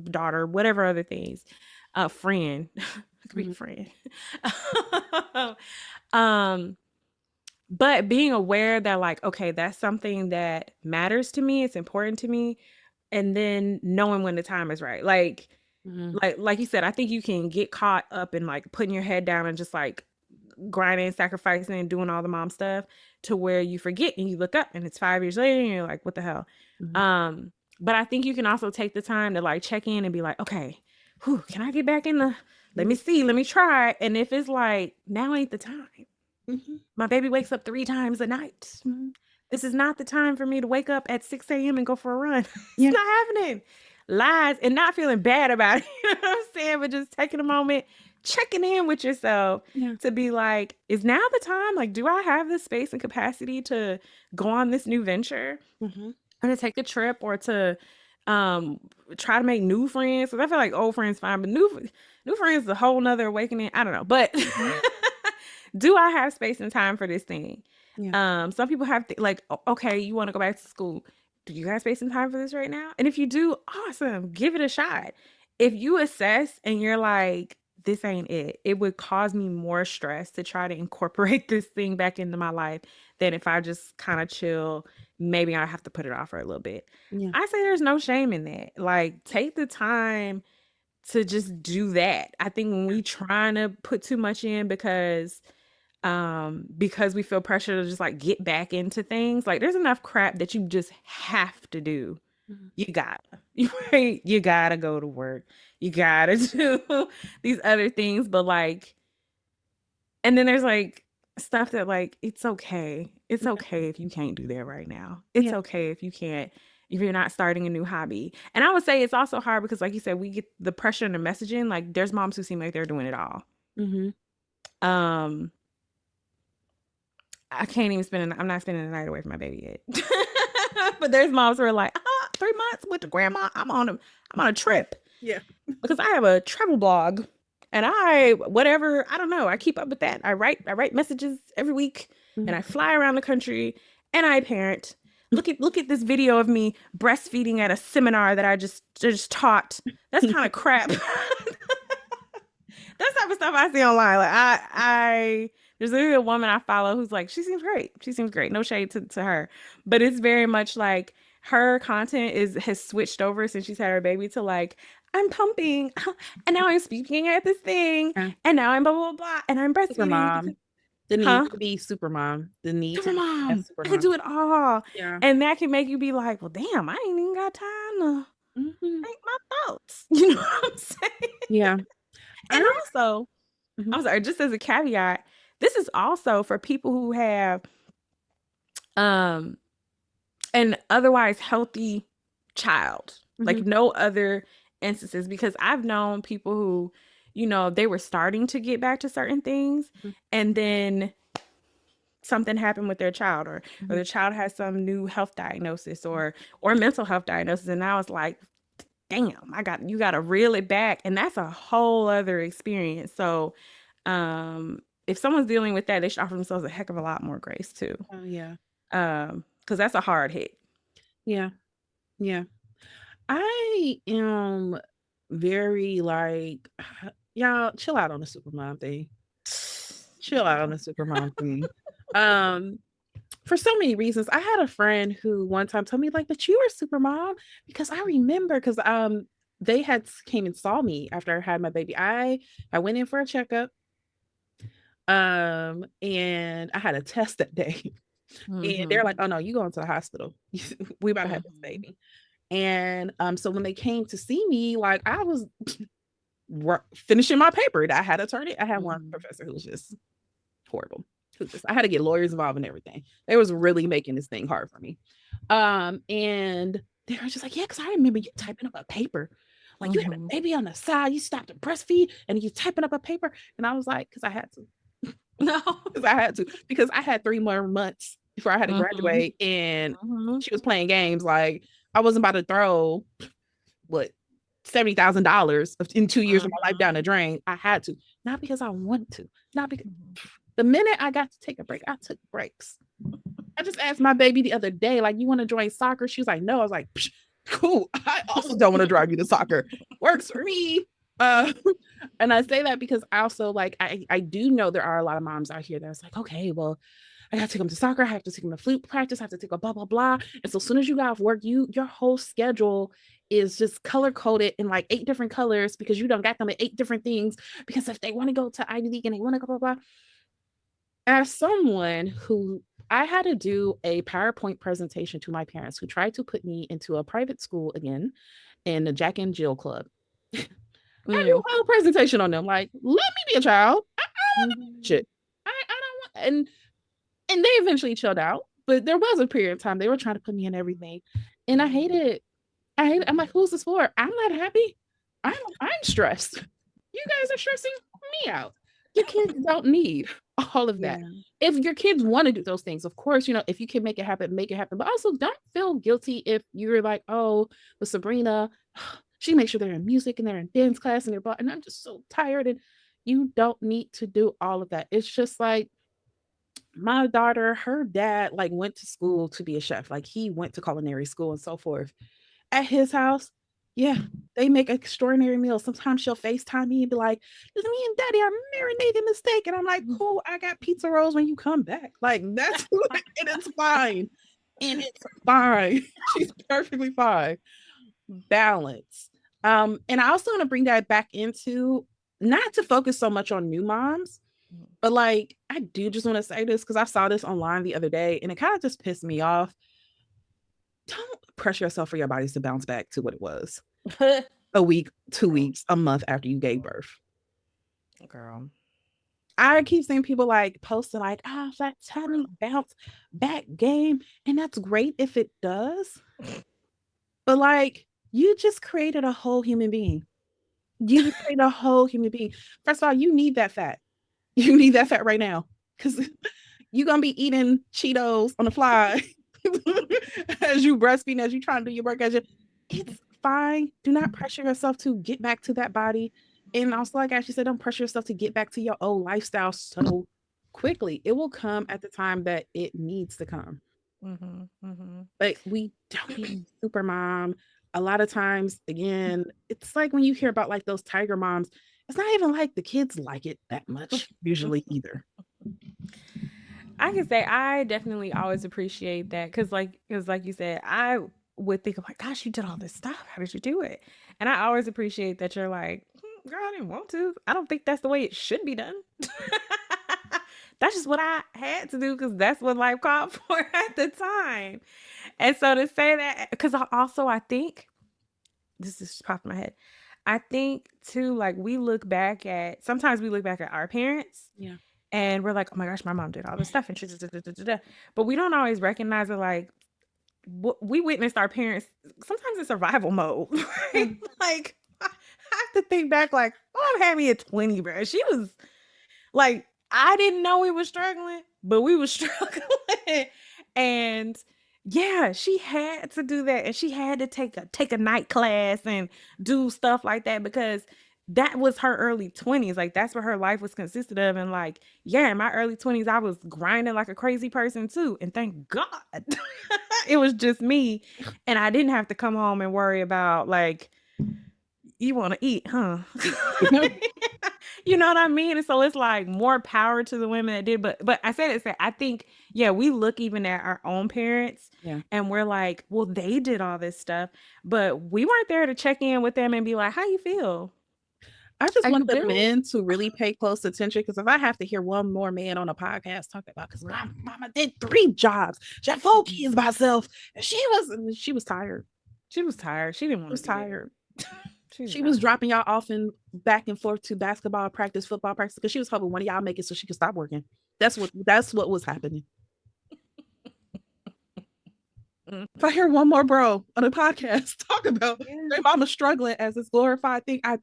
daughter, whatever other things, a friend. I could be a Mhm. friend. um, but being aware that like, okay, that's something that matters to me, it's important to me, and then knowing when the time is right. Mhm. Like you said, I think you can get caught up in like putting your head down and just like grinding, sacrificing, and doing all the mom stuff to where you forget and you look up and it's 5 years later and you're like, what the hell? Mhm. But I think you can also take the time to like check in and be like, okay, whew, can I get back in the, let me Mhm. see, let me try. And if it's like, now ain't the time. Mhm. My baby wakes up 3 times a night. Mhm. This is not the time for me to wake up at 6 a.m. and go for a run. It's Yeah. not happening. Lies and not feeling bad about it. You know what I'm saying? But just taking a moment, checking in with yourself Yeah. to be like, is now the time? Like, do I have the space and capacity to go on this new venture Mhm. or to take a trip or to um try to make new friends? Because I feel like old friends fine, but new friends is a whole nother awakening. I don't know. But Mhm. do I have space and time for this thing? Yeah. Some people have like, okay, you want to go back to school. Do you have space and time for this right now? And if you do, awesome, give it a shot. If you assess and you're like, this ain't it, it would cause me more stress to try to incorporate this thing back into my life than if I just kind of chill. Maybe I have to put it off for a little bit. Yeah. I say there's no shame in that. Like, take the time to just do that. I think when we trying to put too much in because we feel pressure to just like get back into things, like there's enough crap that you just have to do. Mhm. You gotta you gotta go to work, you gotta do these other things, but like, and then there's like stuff that like, it's Yeah. okay if you can't do that right now, it's Yeah. okay if you can't, if you're not starting a new hobby. And I would say it's also hard because like you said, we get the pressure and the messaging, like there's moms who seem like they're doing it all. Mhm. um I can't even I'm not spending the night away from my baby yet. But there's moms who are like, 3 months with the grandma. I'm on a trip Yeah. because I have a travel blog and whatever, I don't know. I keep up with that. I write messages every week and Mhm. I fly around the country and I parent. Look at this video of me breastfeeding at a seminar that I just taught. That's kind of crap. That's the type of stuff I see online. Like I there's literally a woman I follow who's like, she seems great. She seems great. No shade to her. But it's very much like her content is has switched over since she's had her baby to like, I'm pumping and now I'm speaking at this thing Yeah. and now I'm blah blah blah and I'm Super breastfeeding because, mom. The need huh? to be super mom. The need to Super be a mom. super I can mom. do it all. Yeah. And that can make you be like, well, damn, I ain't even got time to Mhm. think my thoughts. You know what I'm saying? Yeah. And I also, Mhm. I'm sorry, just as a caveat, this is also for people who have um an otherwise healthy child. Mhm. Like no other instances, because I've known people who, they were starting to get back to certain things Mhm. and then something happened with their child, or Mhm. their child has some new health diagnosis or mental health diagnosis, and now it's like, damn, you got to reel it back, and that's a whole other experience. So if someone's dealing with that, they should offer themselves a heck of a lot more grace too. Oh yeah. Because that's a hard hit. Yeah. Yeah. I am very like y'all chill out on the super mom thing. Chill out on the super mom thing. Um, for so many reasons. I had a friend who one time told me like, "But you were super mom," because I remember because they had came and saw me after I had my baby. I went in for a checkup. And I had a test that day. And Mm-hmm. they're like, "Oh no, you going to the hospital. We about to have this Mm-hmm. baby." And so when they came to see me, like I was finishing my paper. I had to turn it. I had one Mm-hmm. professor who was just horrible. I had to get lawyers involved and everything. They was really making this thing hard for me. And they were just like, "Yeah, because I remember you typing up a paper. Like you had a Mm-hmm. baby on the side, you stopped to breastfeed, and you typing up a paper." And I was like, because I had to. No. Because I had to, because I had 3 more months before I had to Mm-hmm. graduate, and Mm-hmm. she was playing games. Like I wasn't about to throw what $70,000 in 2 years of my life down the Mhm. drain. I had to, not because I want to, not because Mhm. the minute I got to take a break, I took breaks. I just asked my baby the other day, like, you want to join soccer? She was like, no. I was like, cool. I also don't want to drive you to soccer. Works for me. Uh, and I say that because I also like I do know there are a lot of moms out here that's like, okay, well, I gotta take them to soccer, I have to take them to flute practice, I have to take a blah blah blah. And so as soon as you got off work, your whole schedule is just color coded in like 8 different colors because you don't got them at 8 different things. Because if they want to go to Ivy League and they want to go blah blah, as someone who I had to do a PowerPoint presentation to my parents who tried to put me into a private school again in the Jack and Jill Club. I do Mm. a whole presentation on them. Like, let me be a child. I want Mhm. shit. I don't want, and they eventually chilled out. But there was a period of time they were trying to put me in everything, and I hated it. I hate it. I'm like, who's this for? I'm not happy. I'm stressed. You guys are stressing me out. Your kids don't need all of that. Yeah. If your kids want to do those things, of course, if you can make it happen, make it happen. But also don't feel guilty if you're like, oh, with Sabrina, she makes sure they're in music and they're in dance class and and I'm just so tired. And you don't need to do all of that. It's just like my daughter, her dad like went to school to be a chef. Like he went to culinary school and so forth. At his house, yeah, they make extraordinary meals. Sometimes she'll FaceTime me and be like, "It's me and Daddy are marinating the steak." And I'm like, cool, I got pizza rolls when you come back. Like, that's and it's fine. And it's fine. She's perfectly fine. Balance. And I also want to bring that back into not to focus so much on new moms, but like I do just want to say this because I saw this online the other day and it kind of just pissed me off. Don't pressure yourself for your bodies to bounce back to what it was a week, 2 weeks, a month after you gave birth. Girl. I keep seeing people like posting like, that tiny bounce back game. And that's great if it does. But like, you just created a whole human being. You just created a whole human being. First of all, you need that fat. You need that fat right now. Because you're going to be eating Cheetos on the fly as you breastfeed, as you trying to do your work. It's fine. Do not pressure yourself to get back to that body. And also, like Ashley said, don't pressure yourself to get back to your old lifestyle so quickly. It will come at the time that it needs to come. Mhm. Mhm. But we don't need super mom. A lot of times, again, it's like when you hear about like those tiger moms, it's not even like the kids like it that much usually either. I can say I definitely always appreciate that because like you said, I would think of like, gosh, you did all this stuff. How did you do it? And I always appreciate that you're like, girl, I didn't want to. I don't think that's the way it should be done. That's just what I had to do because that's what life called for at the time. And so to say that, because I think this is just popped in my head. I think too, like sometimes we look back at our parents Yeah. and we're like, oh my gosh, my mom did all this stuff. But we don't always recognize it. Like, we witnessed our parents sometimes in survival mode. Right? Like, I have to think back, like, mom had me at 20, bro. She was like, I didn't know we were struggling, but we were struggling. And yeah, she had to do that. And she had to take a night class and do stuff like that because that was her early 20s. Like that's what her life was consisted of. And like, yeah, in my early 20s, I was grinding like a crazy person too. And thank God it was just me. And I didn't have to come home and worry about like, you want to eat, huh? You know what I mean? And so it's like more power to the women that did. But I said it. Said I think yeah, we look even at our own parents Yeah. and we're like, well, they did all this stuff, but we weren't there to check in with them and be like, how you feel? I just Are you want the good? men to really pay close attention because if I have to hear one more man on a podcast talking about because my mama did 3 jobs, she had 4 kids by herself, and she was tired. She was tired. She didn't She want to was be there. tired. She did She not. was dropping y'all off and back and forth to basketball practice, football practice because she was hoping one of y'all make it so she could stop working. That's what was happening. Mm. If I hear one more bro on a podcast talk about Yeah. their mama struggling as this glorified thing, I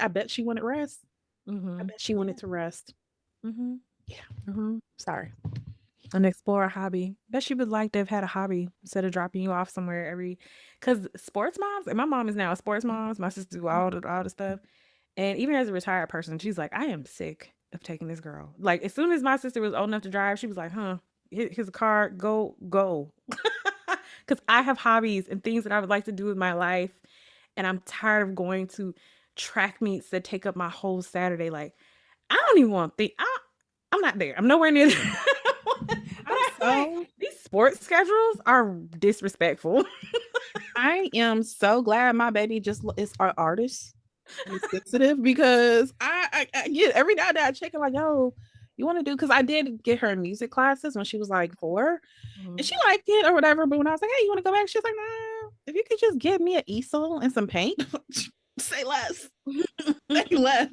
bet she wanted rest. I Mm-hmm. bet she wanted to rest. Mm-hmm. Yeah. Sorry. An explore a hobby. Bet she would like to have had a hobby instead of dropping you off somewhere every. Because sports moms, and my mom is now a sports mom. My sister do all the stuff. And even as a retired person, she's like, I am sick of taking this girl. Like, as soon as my sister was old enough to drive, she was like, huh, here's a car, go, go. Because I have hobbies and things that I would like to do with my life. And I'm tired of going to track meets that take up my whole Saturday. Like, I don't even want to think. I'm not there. I'm nowhere near there. But I'm I feel like so these sports schedules are disrespectful. I am so glad my baby just is an artist and sensitive because I get every now and then I check it like, yo, you want to do? Because I did get her in music classes when she was like 4, and Mhm. she liked it or whatever. But when I was like, hey, you want to go back? She was like, nah. If you could just give me an easel and some paint, say less. Say less.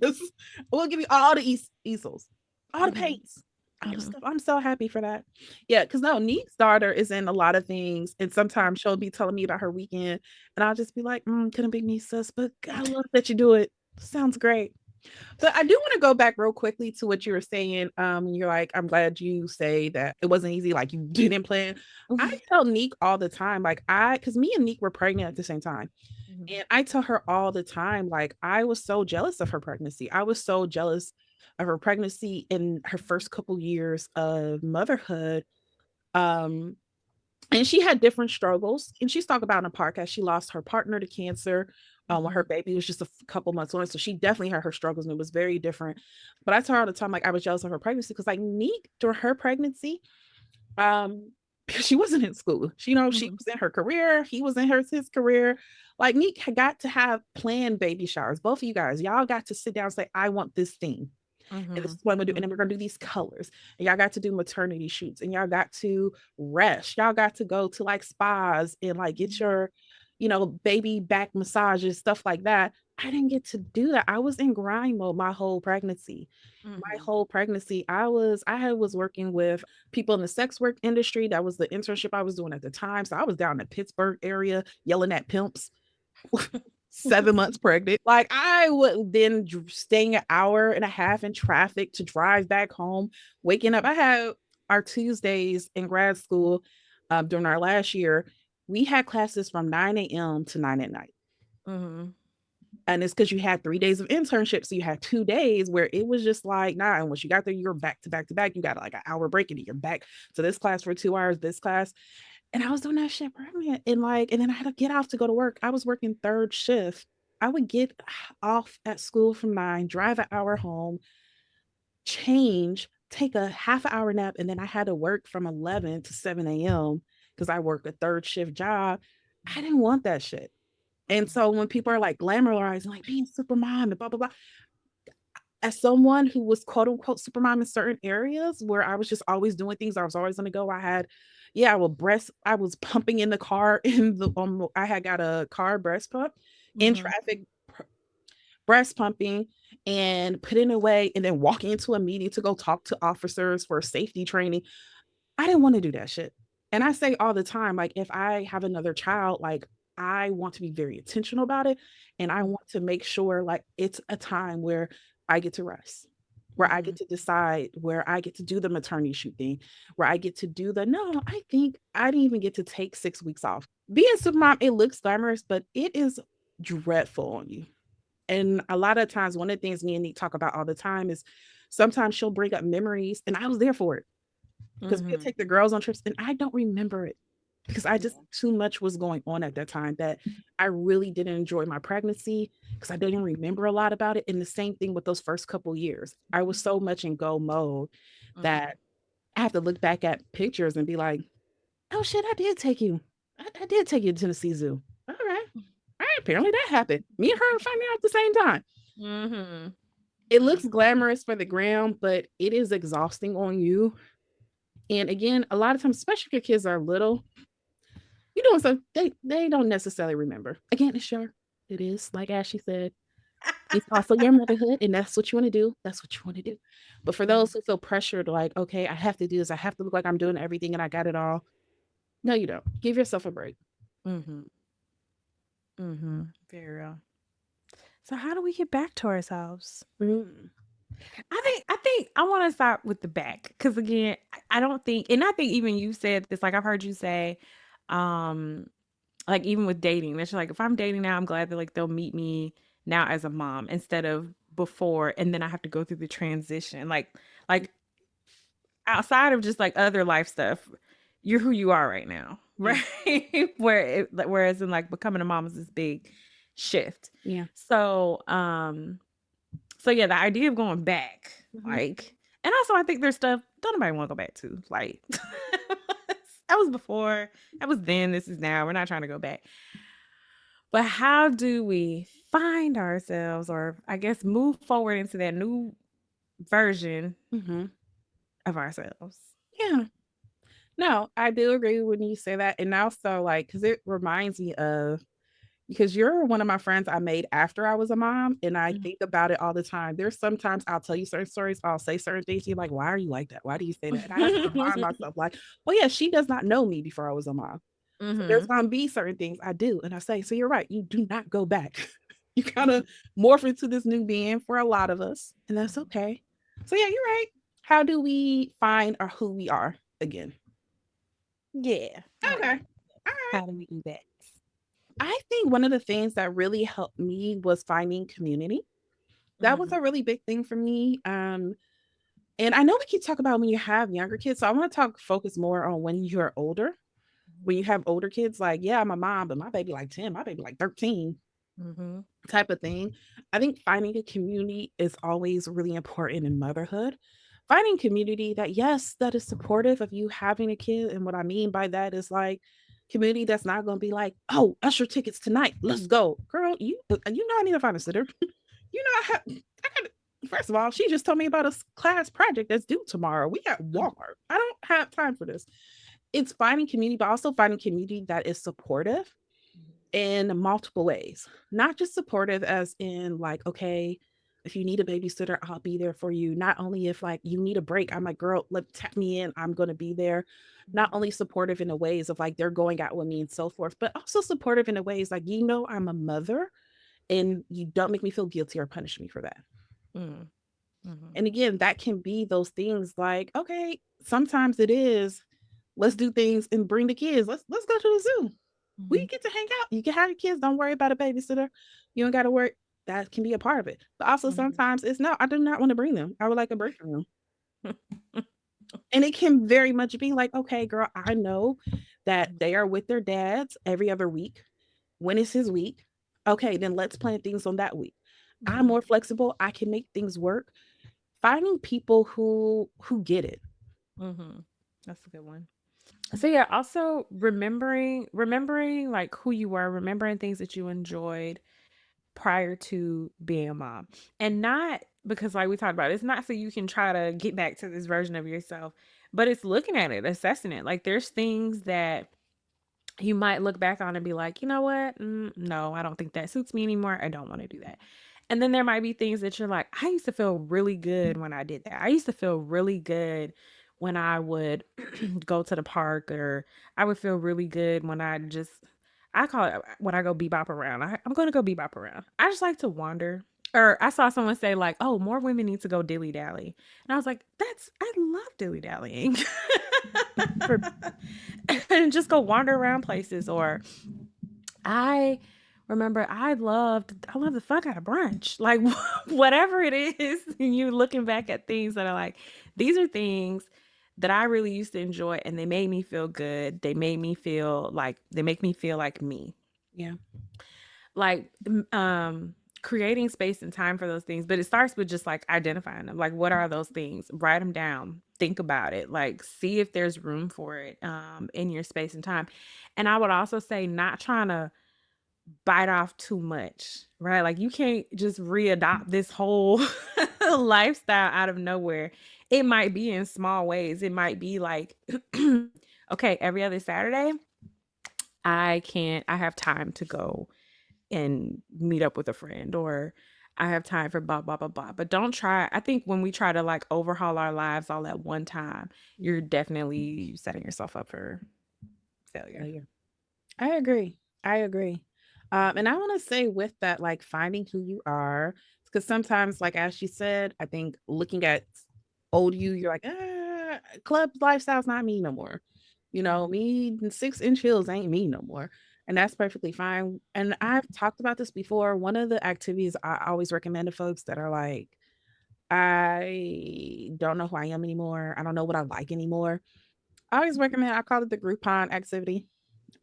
We'll give you all the easels, all the Mhm. paints, all the Mhm. stuff. I'm so happy for that. Yeah, because no, Neek's daughter is in a lot of things, and sometimes she'll be telling me about her weekend, and I'll just be like, couldn't be me, sis, but I love that you do it. Sounds great. But I do want to go back real quickly to what you were saying. You're like, I'm glad you say that it wasn't easy, like you didn't plan. I Mhm. tell Neek all the time, like because me and Neek were pregnant at the same time. Mhm. And I tell her all the time, like, I was so jealous of her pregnancy. I was so jealous of her pregnancy in her first couple years of motherhood. Um, and she had different struggles. And she's talked about in a podcast, she lost her partner to cancer when her Mhm. baby was just a couple months on. So she definitely had her struggles and it was very different. But I tell her all the time, like, I was jealous of her pregnancy because, like, Neek, during her pregnancy, um, she wasn't in school. She, she Mhm. was in her career. He was in his career. Like Neek had got to have planned baby showers. Both of you guys, y'all got to sit down and say, I want this thing. And this is Mhm. what I'm gonna do. And Mhm. then we're gonna do these colors. And y'all got to do maternity shoots. And y'all got to rest. Y'all got to go to like spas and like get your, baby back massages, stuff like that. I didn't get to do that. I was in grind mode my whole pregnancy. My Mhm. whole pregnancy, I was working with people in the sex work industry. That was the internship I was doing at the time. So I was down in the Pittsburgh area yelling at pimps 7 months pregnant. Like I would then staying an hour and a half in traffic to drive back home, waking up. I had our Tuesdays in grad school during our last year. We had classes from 9 a.m. to 9 at night. Mhm. And it's because you had 3 days of internship. So you had 2 days where it was just like, nah. And once you got there, you're back to back to back. You got like an hour break and you're back to this class for 2 hours, this class. And I was doing that shit pregnant. And then I had to get off to go to work. I was working third shift. I would get off at school from 9, drive an hour home, change, take a half an hour nap, and then I had to work from 11 to 7 a.m. because I worked a third shift job. I didn't want that shit. And Mhm. so when people are like glamorizing, like being super mom and blah, blah, blah, as someone who was quote unquote super mom in certain areas where I was just always doing things, I was always gonna go. I was pumping in the car in the I had got a car breast pump in Mhm. traffic, breast pumping and putting away and then walking into a meeting to go talk to officers for safety training. I didn't want to do that shit. And I say all the time, like, if I have another child, like, I want to be very intentional about it. And I want to make sure, like, it's a time where I get to rest, where I get Mhm. to decide, where I get to do the maternity shoot thing, where I get to do no, I think I didn't even get to take 6 weeks off. Being super mom, it looks glamorous, but it is dreadful on you. And a lot of times, one of the things me and Nick talk about all the time is sometimes she'll bring up memories, and I was there for it because we'll Mhm. take the girls on trips and I don't remember it because I just Yeah. too much was going on at that time that I really didn't enjoy my pregnancy because I didn't remember a lot about it. And the same thing with those first couple years. I was so much in go mode Mhm. that I have to look back at pictures and be like, oh shit, I did take you. I did take you to Tennessee Zoo. All right. All right. Apparently that happened. Me and her finding out at the same time. Mhm. It looks glamorous for the gram, but it is exhausting on you. And again, a lot of times, especially if your kids are little, you know, so they don't necessarily remember. Again, it's sure it is like Ashley said, it's also your motherhood, and that's what you want to do. That's what you want to do. But for those Mhm. who feel pressured, like, okay, I have to do this, I have to look like I'm doing everything and I got it all. No, you don't. Give yourself a break. Mhm. Mhm. Very real. So how do we get back to ourselves? Mm. I think I want to start with the back because again, I don't think, and I think even you said this. Like I've heard you say, um, like even with dating, that you're like, if I'm dating now, I'm glad that like they'll meet me now as a mom instead of before, and then I have to go through the transition. Like outside of just like other life stuff, you're who you are right now, Yeah. right? Whereas in like becoming a mom is this big shift. Yeah. So yeah, the idea of going back, Mhm. like, and also I think there's stuff don't nobody want to go back to. Like that was before, that was then, this is now. We're not trying to go back. But how do we find ourselves, or I guess move forward into that new version Mhm. of ourselves? Yeah. No, I do agree when you say that. And also, like, because it reminds me of, because you're one of my friends I made after I was a mom, and I think about it all the time. There's sometimes I'll tell you certain stories, I'll say certain things, you're like, why are you like that? Why do you say that? And I have to remind myself, like, well, yeah, she does not know me before I was a mom. So there's Mhm. gonna be certain things I do. And I say, so you're right, you do not go back. You kind of morph into this new being for a lot of us, and that's okay. So yeah, you're right. How do we find our who we are again? Yeah. I like Okay. that. All right. How do we do that? I think one of the things that really helped me was finding community. That was Mhm. a really big thing for me. And I know we keep talking about when you have younger kids, so I want to talk focus more on when you're older. When you have older kids, like, yeah, I'm a mom, but my baby like 10, my baby like 13 Mhm. type of thing. I think finding a community is always really important in motherhood. Finding community that, yes, that is supportive of you having a kid. And what I mean by that is like community that's not going to be like, oh, usher tickets tonight. Let's go. Girl, you know I need to find a sitter. You know, I got first of all, she just told me about a class project that's due tomorrow. We at Walmart. I don't have time for this. It's finding community, but also finding community that is supportive in multiple ways. Not just supportive as in like, okay, if you need a babysitter, I'll be there for you. Not only if like you need a break, I'm like, girl, let tap me in. I'm gonna be there. Not only supportive in the ways of like they're going out with me and so forth, but also supportive in the ways like, you know, I'm a mother and you don't make me feel guilty or punish me for that. Mhm. Mhm. And again, that can be those things like, okay, sometimes it is, let's do things and bring the kids. Let's go to the zoo. We Mhm. get to hang out. You can have your kids. Don't worry about a babysitter. You don't got to worry. That can be a part of it. But also Mhm. sometimes it's no, I do not want to bring them. I would like a break from them. And it can very much be like, okay, girl, I know that they are with their dads every other week. When is his week? Okay, then let's plan things on that week. I'm Mhm. more flexible. I can make things work. Finding people who get it. Mhm. That's a good one. So yeah, also remembering like who you were, remembering things that you enjoyed prior to being a mom. And not because like we talked about, it's not so you can try to get back to this version of yourself, but it's looking at it, assessing it. Like there's things that you might look back on and be like, you know what? No, I don't think that suits me anymore. I don't want to do that. And then there might be things that you're like, I used to feel really good when I did that. I used to feel really good when I would go to the park, or I would feel really good when I call it when I go bebop around. I'm going to go bebop around. I just like to wander. Or I saw someone say, like, oh, more women need to go dilly dally. And I was like, I love dilly dallying. For And just go wander around places. Or I remember I love the fuck out of brunch. Like whatever it is, and you looking back at things that are like, these are things that I really used to enjoy and they made me feel good. They make me feel like me. yeah, Like creating space and time for those things, but it starts with just like identifying them. Like what are those things? Write them down. Think about it. Like see if there's room for it in your space and time. And I would also say not trying to bite off too much, right? Like you can't just readopt this whole lifestyle out of nowhere. It might be in small ways. It might be like, okay, every other Saturday, I have time to go and meet up with a friend, or I have time for blah, blah, blah, blah. But don't try. I think when we try to like overhaul our lives all at one time, yeah, you're definitely setting yourself up for failure. failure. I agree. I agree. And I want to say with that, like finding who you are, Because sometimes, like as she said, I think looking at old you, you're like, club lifestyle's not me no more. You know, me and 6 inch heels ain't me no more. And that's perfectly fine. And I've talked about this before. One of the activities I always recommend to folks that are like, I don't know who I am anymore. I don't know what I like anymore. I always recommend, I call it the Groupon activity.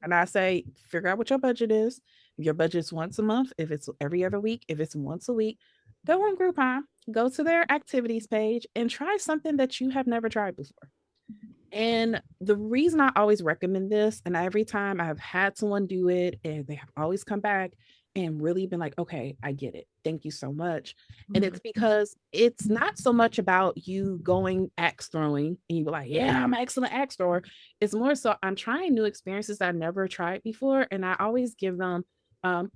And I say, figure out what your budget is. If your budget's once a month, if it's every other week, if it's once a week, go on Groupon, go to their activities page and try something that you have never tried before. And the reason I always recommend this, and every time I've had someone do it, and they have always come back and really been like, okay, I get it. Thank you so much. And it's because it's not so much about you going axe throwing and you're like, yeah, I'm an excellent axe thrower. It's more so I'm trying new experiences I've never tried before. And I always give them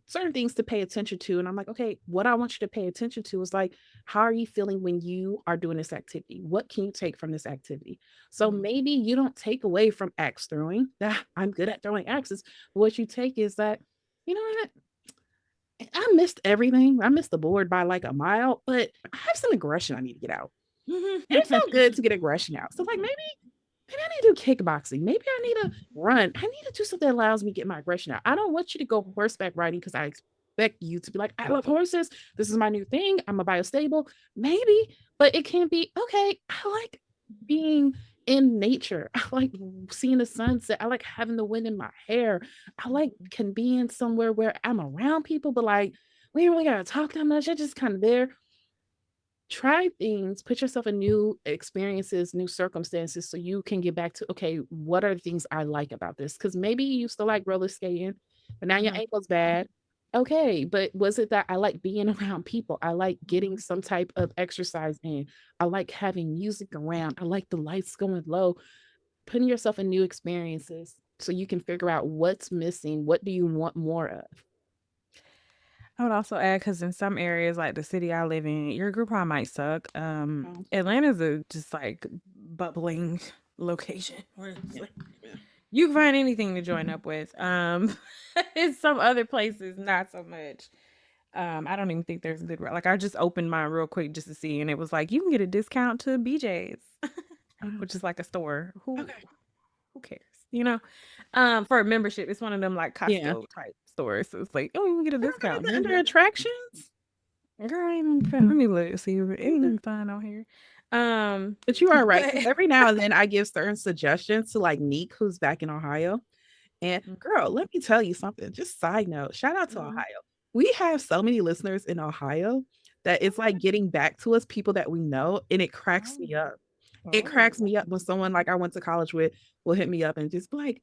certain things to pay attention to. And I'm like, okay, what I want you to pay attention to is like, how are you feeling when you are doing this activity? What can you take from this activity? So maybe you don't take away from axe throwing that I'm good at throwing axes. What you take is that, you know what? I missed everything. I missed the board by like a mile, but I have some aggression I need to get out. And it felt good to get aggression out. So like maybe I need to do kickboxing. Maybe I need to run. I need to do something that allows me to get my aggression out. I don't want you to go horseback riding because I expect you to be like, I love horses. This is my new thing. I'm a biostable. Maybe, but it can be okay. I like being in nature. I like seeing the sunset. I like having the wind in my hair. I like can be in somewhere where I'm around people, but like we ain't really gotta talk that much. It's just kind of there. Try things, put yourself in new experiences, new circumstances so you can get back to, okay, what are the things I like about this? Because maybe you used to like roller skating, but now your ankle's bad. Okay, but was it that I like being around people? I like getting some type of exercise in. I like having music around. I like the lights going low. Putting yourself in new experiences so you can figure out what's missing. What do you want more of? I would also add because in some areas, like the city I live in, your Groupon might suck. Oh, Atlanta's a just like bubbling location where it's yeah, like yeah. you can find anything to join up with. In some other places, not so much. I don't even think there's a good like I just opened mine real quick just to see, and it was like you can get a discount to BJ's, Oh, which is like a store. Who okay. who cares? You know, for a membership, it's one of them like Yeah. Costco type stores. So it's like, oh, you can get a They don't got discount. nothing under attractions. Girl, let me look see if ain't nothing fine on here. But you are right, But because every now and then I give certain suggestions to like Neek, who's back in Ohio. And girl, let me tell you something. Just side note, shout out to Mhm. Ohio. We have so many listeners in Ohio that it's like getting back to us, people that we know, and it cracks Oh, me up. It cracks oh. me up when someone like I went to college with will hit me up and just be like,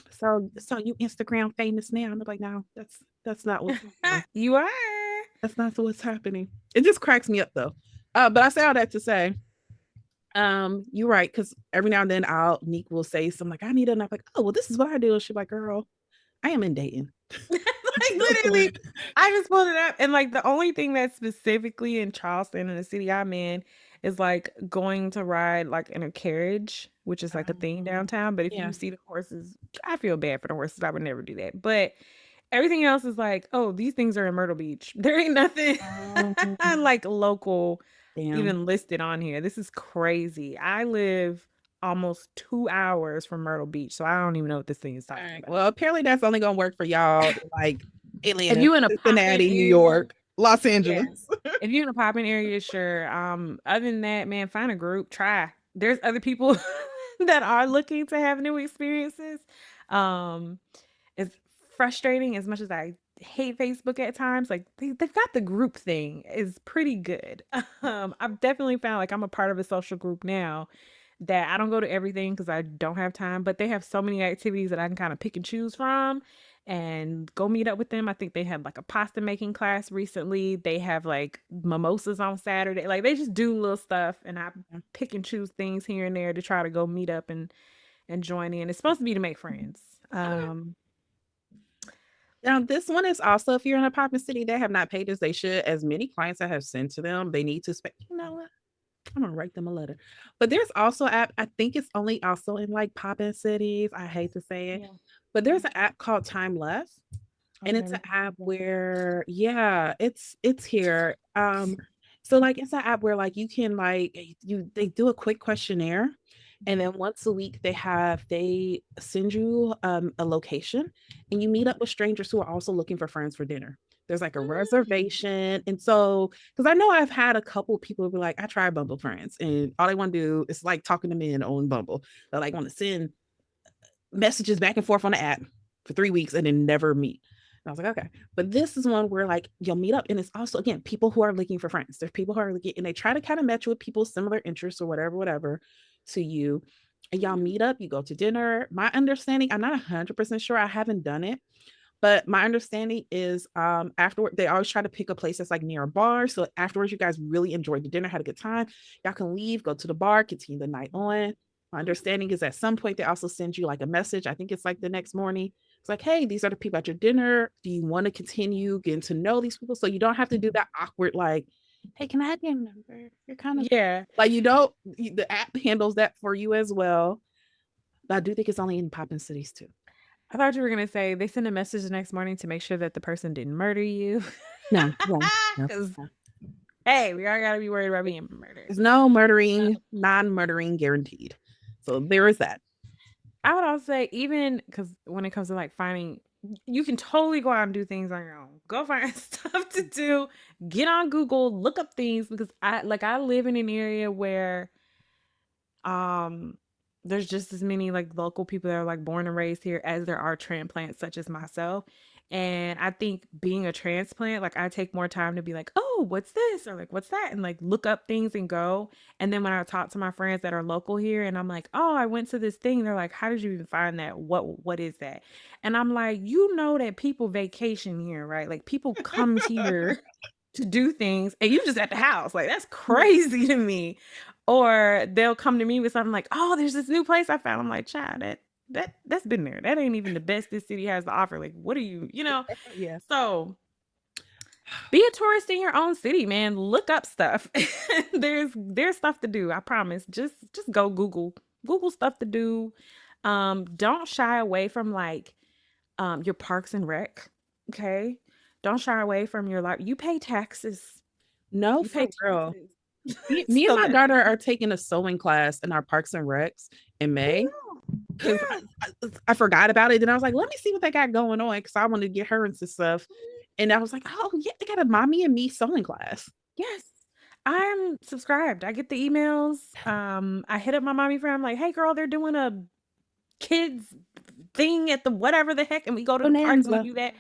so you Instagram famous now? I'm like, no, that's not what's going on. You are. That's not what's happening. It just cracks me up though. But I say all that to say, you're right, because every now and then I'll Neek will say something like, I need it. And I'm like, oh, well, this is what I do. And she's like, girl, I am in Dayton. Like literally, I just pulled it up, and like the only thing that's specifically in Charleston, in the city I'm in, is like going to ride like in a carriage, which is like a thing downtown. But if you Yeah. see the horses, I feel bad for the horses. I would never do that. But everything else is like, oh, these things are in Myrtle Beach. There ain't nothing Oh, like local damn. even listed on here. This is crazy. I live almost 2 hours from Myrtle Beach, so I don't even know what this thing is All talking right. about. Well, apparently that's only gonna work for y'all in like If Atlanta, you in a poppin' Cincinnati, New area, York, Los yeah. Angeles. If you're in a popping area, sure. Other than that, man, find a group, try. There's other people that are looking to have new experiences. Um, it's frustrating as much as I hate Facebook at times. Like they've got the group thing is pretty good. I've definitely found like I'm a part of a social group now that I don't go to everything because I don't have time, but they have so many activities that I can kind of pick and choose from and go meet up with them. I think they had like a pasta making class recently. They have like mimosas on Saturday. Like they just do little stuff and I pick and choose things here and there to try to go meet up and join in. It's supposed to be to make friends. Okay. Now, this one is also if you're in a poppin' city, they have not paid as they should. As many clients I have sent to them, they need to spend. You know what? I'm gonna write them a letter. But there's also an app. I think it's only also in like poppin' cities. I hate to say it, Yeah. but there's an app called Time Less. And Okay, it's an let me app see that. where, yeah, it's here. So like it's an app where like you can like they do a quick questionnaire, and then once a week they send you a location, and you meet up with strangers who are also looking for friends for dinner. There's like a Mm. reservation. And so, because I know I've had a couple people be like, I tried Bumble Friends, and all they want to do is like talking to men on Bumble. They like want to send messages back and forth on the app for 3 weeks and then never meet. And I was like, okay. But this is one where like you'll meet up, and it's also again people who are looking for friends. There's people who are looking, and they try to kind of match with people's similar interests or whatever to you. And y'all meet up, you go to dinner. My understanding, I'm not 100% sure. I haven't done it, but my understanding is afterward, they always try to pick a place that's like near a bar. So afterwards, you guys really enjoyed the dinner, had a good time. Y'all can leave, go to the bar, continue the night on. My understanding is at some point they also send you like a message. I think it's like the next morning. It's like, hey, these are the people at your dinner. Do you want to continue getting to know these people? So you don't have to do that awkward, like, hey, can I have your number? You're kind of Yeah, like, you don't, the app handles that for you as well. But I do think it's only in poppin' cities too. I thought you were gonna say they send a message the next morning to make sure that the person didn't murder you. No, no, no, Because no. hey, we all gotta be worried about being murdered. There's no murdering, non-murdering guaranteed. So there is that. I would also say even because when it comes to like finding, you can totally go out and do things on your own. Go find stuff to do. Get on Google, look up things because I live in an area where um there's just as many like local people that are like born and raised here as there are transplants such as myself. And I think being a transplant, like I take more time to be like, oh, what's this? Or like, what's that? And like look up things and go. And then when I talk to my friends that are local here and I'm like, oh, I went to this thing, they're like, how did you even find that? What is that? And I'm like, you know that people vacation here, right? Like people come here to do things and you just at the house. Like that's crazy to me. Or they'll come to me with something like, "Oh, there's this new place I found." I'm like, "Child, that's been there. That ain't even the best this city has to offer. Like, what are you?" Yeah. So be a tourist in your own city, man. Look up stuff. There's stuff to do. I promise. Just go Google stuff to do. Don't shy away from like your parks and rec. Okay. Don't shy away from your life. You pay taxes. No, You pay for real. taxes. Me and So my that daughter are taking a sewing class in our Parks and Recs in May because yeah. I forgot about it. And I was like, let me see what they got going on because I wanted to get her into stuff. And I was like, oh, yeah, they got a mommy and me sewing class. Yes. I'm subscribed. I get the emails. I hit up my mommy friend. I'm like, hey girl, they're doing a kids thing at the whatever the heck, and we go to the parks and we Bonanza. do that.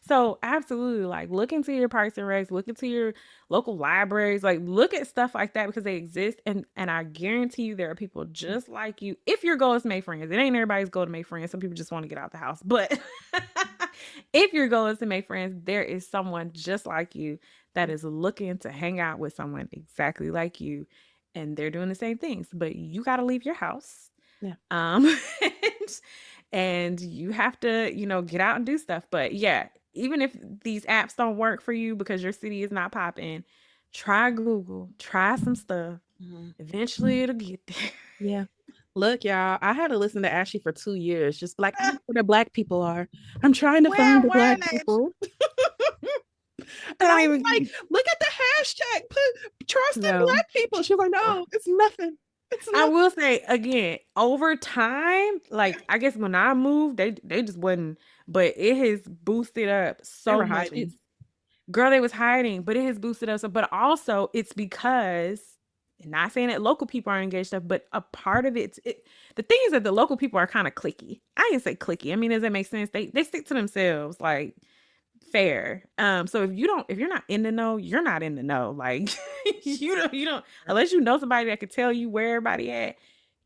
So absolutely, like look into your parks and recs, look into your local libraries, like look at stuff like that because they exist, and I guarantee you there are people just like you. If your goal is to make friends, it ain't everybody's goal to make friends. Some people just want to get out the house, but if your goal is to make friends, there is someone just like you that is looking to hang out with someone exactly like you, and they're doing the same things. But you got to leave your house Yeah. um and, and you have to get out and do stuff. But yeah, even if these apps don't work for you because your city is not popping, try Google, try some stuff. Mhm. Eventually it'll get there. Yeah. Look, y'all, I had to listen to Ashley for 2 years, just like, I don't know where the black people are. I'm trying to find the Where black they people. And I don't was like, even look at the hashtag, put trust in no. black people. She was like, no, it's nothing. It's I nothing. will say again, over time, like I guess when I moved, they just wasn't, but it has boosted up They so were much. hiding. It's girl, they was hiding, but it has boosted us. But also, it's because, and not saying that local people are engaged stuff, but a part of the thing is that the local people are kind of clicky. I didn't say clicky. I mean, does that make sense? They stick to themselves, like fair. So if you're not in the know, you're not in the know. Like you don't unless you know somebody that could tell you where everybody at,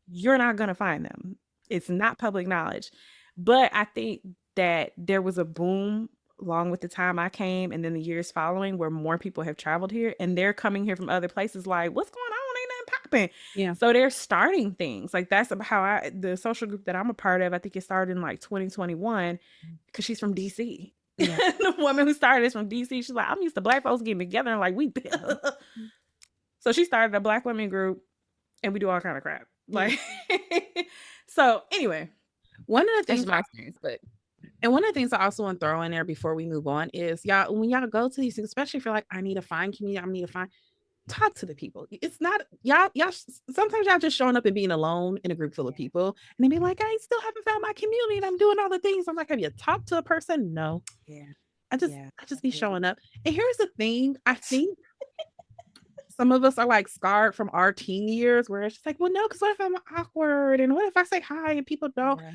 you're not gonna find them. It's not public knowledge. But I think that there was a boom along with the time I came and then the years following where more people have traveled here and they're coming here from other places like, what's going on? Ain't nothing popping. Yeah. So they're starting things. Like that's how the social group that I'm a part of, I think it started in like 2021 because she's from DC. Yeah. The woman who started this from DC, she's like, I'm used to black folks getting together and like we so she started a black women group and we do all kind of crap. Yeah. Like so anyway, One of the that's things just my experience. But And one of the things I also want to throw in there before we move on is y'all, when y'all go to these things, especially if you're like, I need to find community, I need to find, talk to the people. It's not y'all sometimes y'all just showing up and being alone in a group full of people and they be like, I still haven't found my community and I'm doing all the things. I'm like, have you talked to a person? No. Yeah. I just Yeah. I just be showing up. And here's the thing, I think some of us are like scarred from our teen years where it's just like, well, no, because what if I'm awkward? And what if I say hi and people don't? Yeah.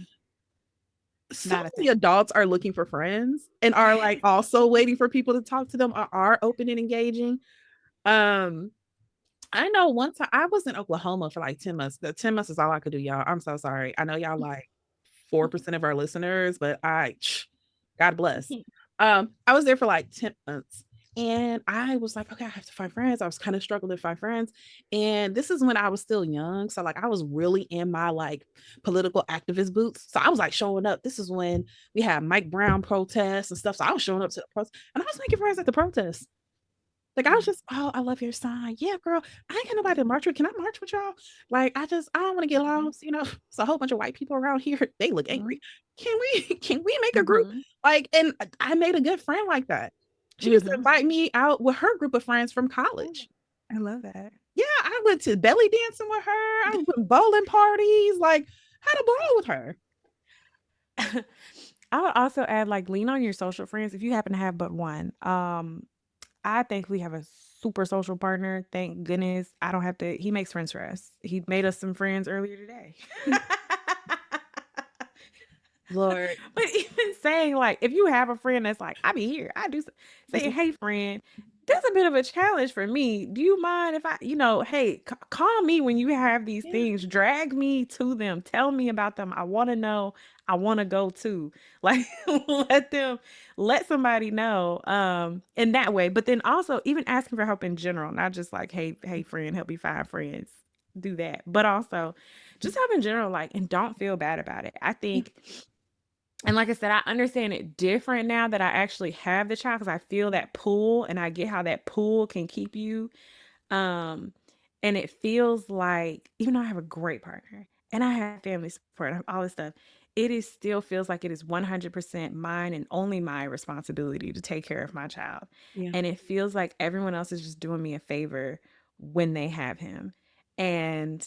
So Not a many thing. adults are looking for friends and are like also waiting for people to talk to them or are open and engaging. Um, I know one time I was in Oklahoma for like 10 months. The 10 months is all I could do, y'all. I'm so sorry. I know y'all like 4% of our listeners, but God bless. I was there for like 10 months and I was like, okay, I have to find friends. I was kind of struggling to find friends. And this is when I was still young. So like I was really in my like political activist boots. So I was like showing up. This is when we had Mike Brown protests and stuff. So I was showing up to the protest and I was making friends at the protest. Like I was just, oh, I love your sign. Yeah, girl. I ain't got nobody to march with. Can I march with y'all? Like I don't want to get lost, you know. It's a whole bunch of white people around here. They look angry. Can we make a group? Mm-hmm. Like, and I made a good friend like that. She used to Mm-hmm. invite me out with her group of friends from Oh, college. I love that. Yeah, I went to belly dancing with her. I went bowling parties. Like, had a ball with her. I would also add like lean on your social friends if you happen to have but one. I think we have a super social partner. Thank goodness I don't have to. He makes friends for us. He made us some friends earlier today. Lord. But even saying like, if you have a friend that's like, I be here, I do say, hey friend, that's a bit of a challenge for me. Do you mind if hey, call me when you have these Yeah. things, drag me to them, tell me about them. I want to know. I want to go too. Like, let them, let somebody know. In that way. But then also even asking for help in general, not just like, hey friend, help me find friends. Do that, but also just help in general, like, and don't feel bad about it. I think, and like I said, I understand it different now that I actually have the child because I feel that pull and I get how that pull can keep you. Um, and it feels like, even though I have a great partner and I have family support and all this stuff, it is still feels like it is 100% mine and only my responsibility to take care of my child. Yeah. And it feels like everyone else is just doing me a favor when they have him. And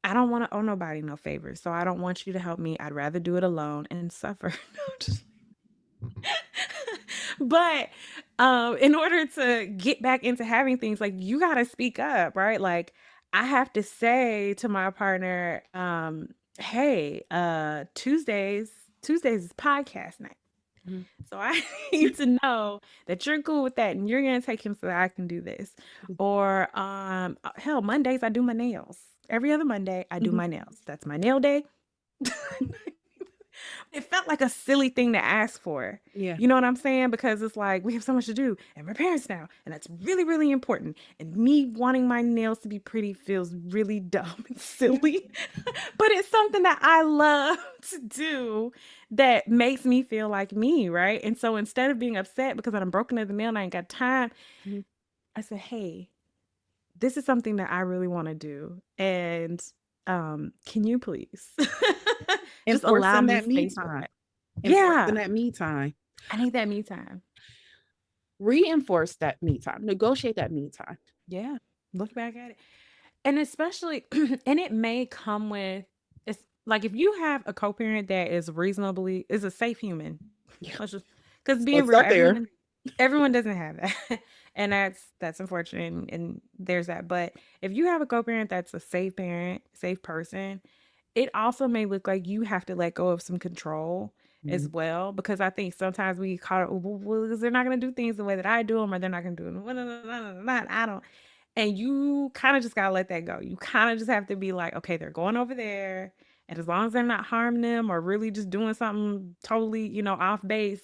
I don't want to owe nobody no favors. So I don't want you to help me. I'd rather do it alone and suffer. No, just but in order to get back into having things, like you gotta speak up, right? Like I have to say to my partner, hey, Tuesdays is podcast night. Mhm. So I need to know that you're cool with that and you're gonna take him so that I can do this. Or hell, Mondays I do my nails. Every other Monday I do Mhm. my nails. That's my nail day. It felt like a silly thing to ask for. Yeah. You know what I'm saying? Because it's like we have so much to do and we're parents now, and that's really, really important. And me wanting my nails to be pretty feels really dumb and Yeah. silly. But it's something that I love to do that makes me feel like me, right? And so instead of being upset because I'm broken at the mail and I ain't got time, Mhm. I said, hey, this is something that I really want to do. And can you please just allow Enforcing me that me space for time. that? Enforcing Yeah. that me time. I need that me time. Reinforce that me time. Negotiate that me time. Yeah. Look back at it. And especially, and it may come with, it's like if you have a co-parent that is a safe human. Yeah. Let's just, because So being let's real, start there. everyone doesn't have that. And that's unfortunate. And there's that. But if you have a co-parent that's a safe parent, safe person, it also may look like you have to let go of some control as Mhm. well, because I think sometimes we call it, well, they're not going to do things the way that I do them, or they're not going to do them. I don't. And you kind of just got to let that go. You kind of just have to be like, okay, they're going over there. And as long as they're not harming them or really just doing something totally, off base,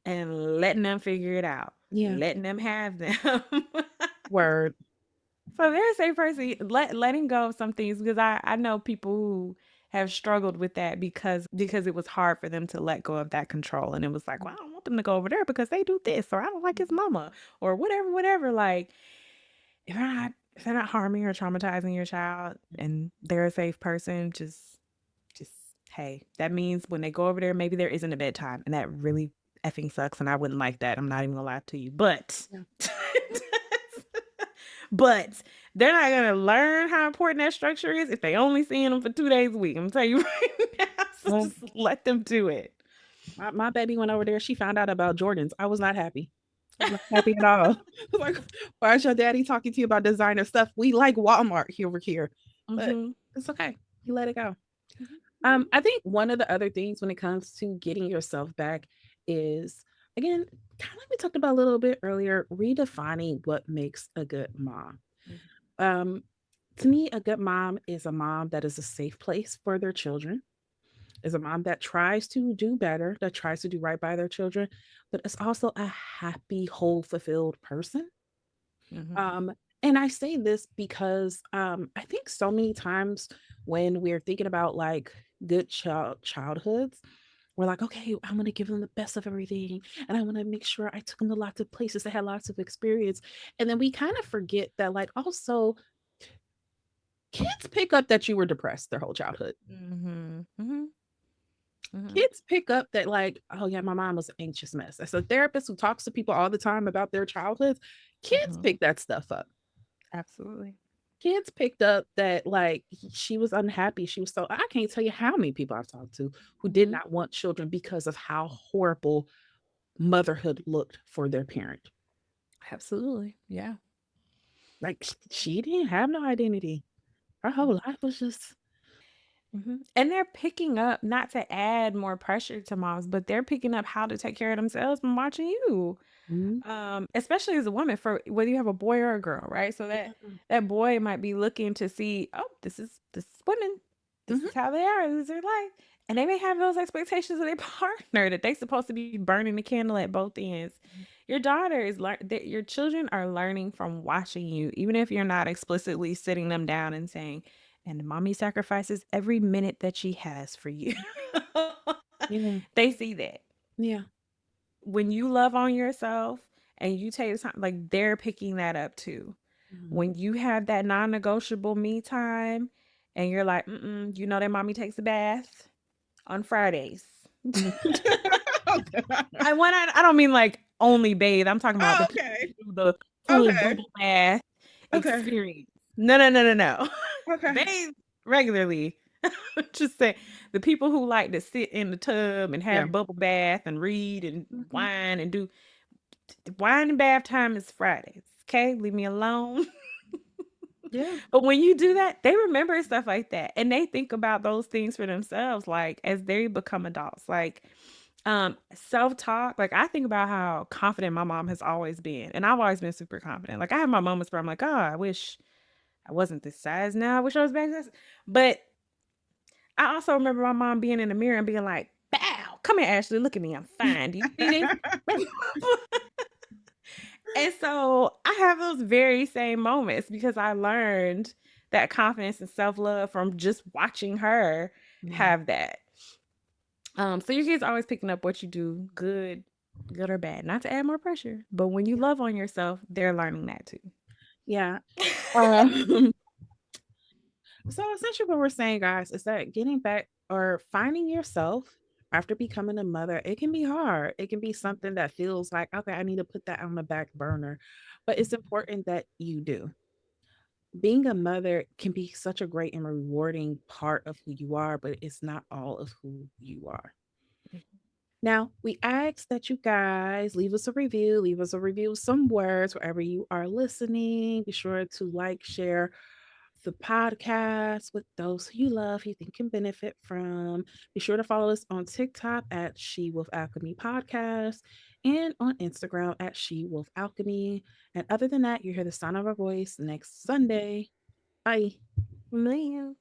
and letting them figure it out, Yeah. letting them have them. Word. So there's a person letting go of some things, because I know people who have struggled with that because it was hard for them to let go of that control, and it was like, well, I don't want them to go over there because they do this, or I don't like his mama, or whatever. Like if they're not harming or traumatizing your child and they're a safe person, just hey, that means when they go over there, maybe there isn't a bedtime. And that really effing sucks. And I wouldn't like that. I'm not even gonna lie to you. But Yeah. but they're not gonna learn how important that structure is if they only seeing them for 2 days a week. I'm telling you right now. So Well, just let them do it. my baby went over there. She found out about Jordans. I was not happy. I was not happy at all. Like, why is your daddy talking to you about designer stuff? We like Walmart here over here, but Mm-hmm. it's okay. You let it go. Mm-hmm. I think one of the other things when it comes to getting yourself back is, again, kind of like we talked about a little bit earlier, redefining what makes a good mom. Um, to me, a good mom is a mom that is a safe place for their children, is a mom that tries to do better, that tries to do right by their children, but is also a happy, whole, fulfilled person. Mm-hmm. Um, and I say this because I think so many times when we're thinking about like good childhoods, we're like, okay, I'm gonna give them the best of everything, and I want to make sure I took them to lots of places that had lots of experience, and then we kind of forget that like also kids pick up that you were depressed their whole childhood. Mm-hmm. Mm-hmm. Mm-hmm. Kids pick up that like, oh yeah, my mom was an anxious mess. As a therapist who talks to people all the time about their childhoods, kids Mm-hmm. pick that stuff up. Absolutely. Kids picked up that like she was unhappy. She was so I can't tell you how many people I've talked to who did Mm-hmm. not want children because of how horrible motherhood looked for their parent. Absolutely. Yeah. Like she didn't have no identity. Her whole life was just And they're picking up, not to add more pressure to moms, but they're picking up how to take care of themselves from watching you. mm, Especially as a woman, for whether you have a boy or a girl, right? So that yeah. that boy might be looking to see, oh, this is women, this Mhm, is how they are, this is their life, and they may have those expectations of their partner that they supposed to be burning the candle at both ends. Your daughter is that your children are learning from watching you, even if you're not explicitly sitting them down and saying, and mommy sacrifices every minute that she has for you. yeah, They see that yeah, when you love on yourself and you take the time, like they're picking that up too. mhm, When you have that non-negotiable me time and you're like, mm-mm, you know that mommy takes a bath on Fridays. mhm. Okay. I don't mean like only bathe. I'm talking about Oh, the people who okay. do the full Okay. bubble bath Okay. experience. No, no, no, no, no. Okay. Bathe regularly. Just say the people who like to sit in the tub and Yeah. have bubble bath and read and Mhm. wine and do wine and bath time is Fridays. Okay, leave me alone. Yeah. But when you do that, they remember stuff like that and they think about those things for themselves, like as they become adults. Like self-talk, like I think about how confident my mom has always been, and I've always been super confident. Like I have my moments where I'm like, oh, I wish I wasn't this size now. I wish I was back this. But I also remember my mom being in the mirror and being like, bow, come here, Ashley, look at me, I'm fine, do you see this? And so I have those very same moments because I learned that confidence and self-love from just watching her Yeah. have that. So your kids always picking up what you do, good or bad. Not to add more pressure, but when you love on yourself, they're learning that too. Yeah. Um, so essentially what we're saying, guys, is that getting back or finding yourself after becoming a mother, it can be hard. It can be something that feels like, okay, I need to put that on the back burner. But it's important that you do. Being a mother can be such a great and rewarding part of who you are, but it's not all of who you are. Now, we ask that you guys leave us a review, some words wherever you are listening. Be sure to like, share the podcast with those who you love, you think can benefit from. Be sure to follow us on TikTok at She Wolf Alchemy Podcast and on Instagram at She Wolf Alchemy. And other than that, you hear the sound of our voice next Sunday. Bye. Man.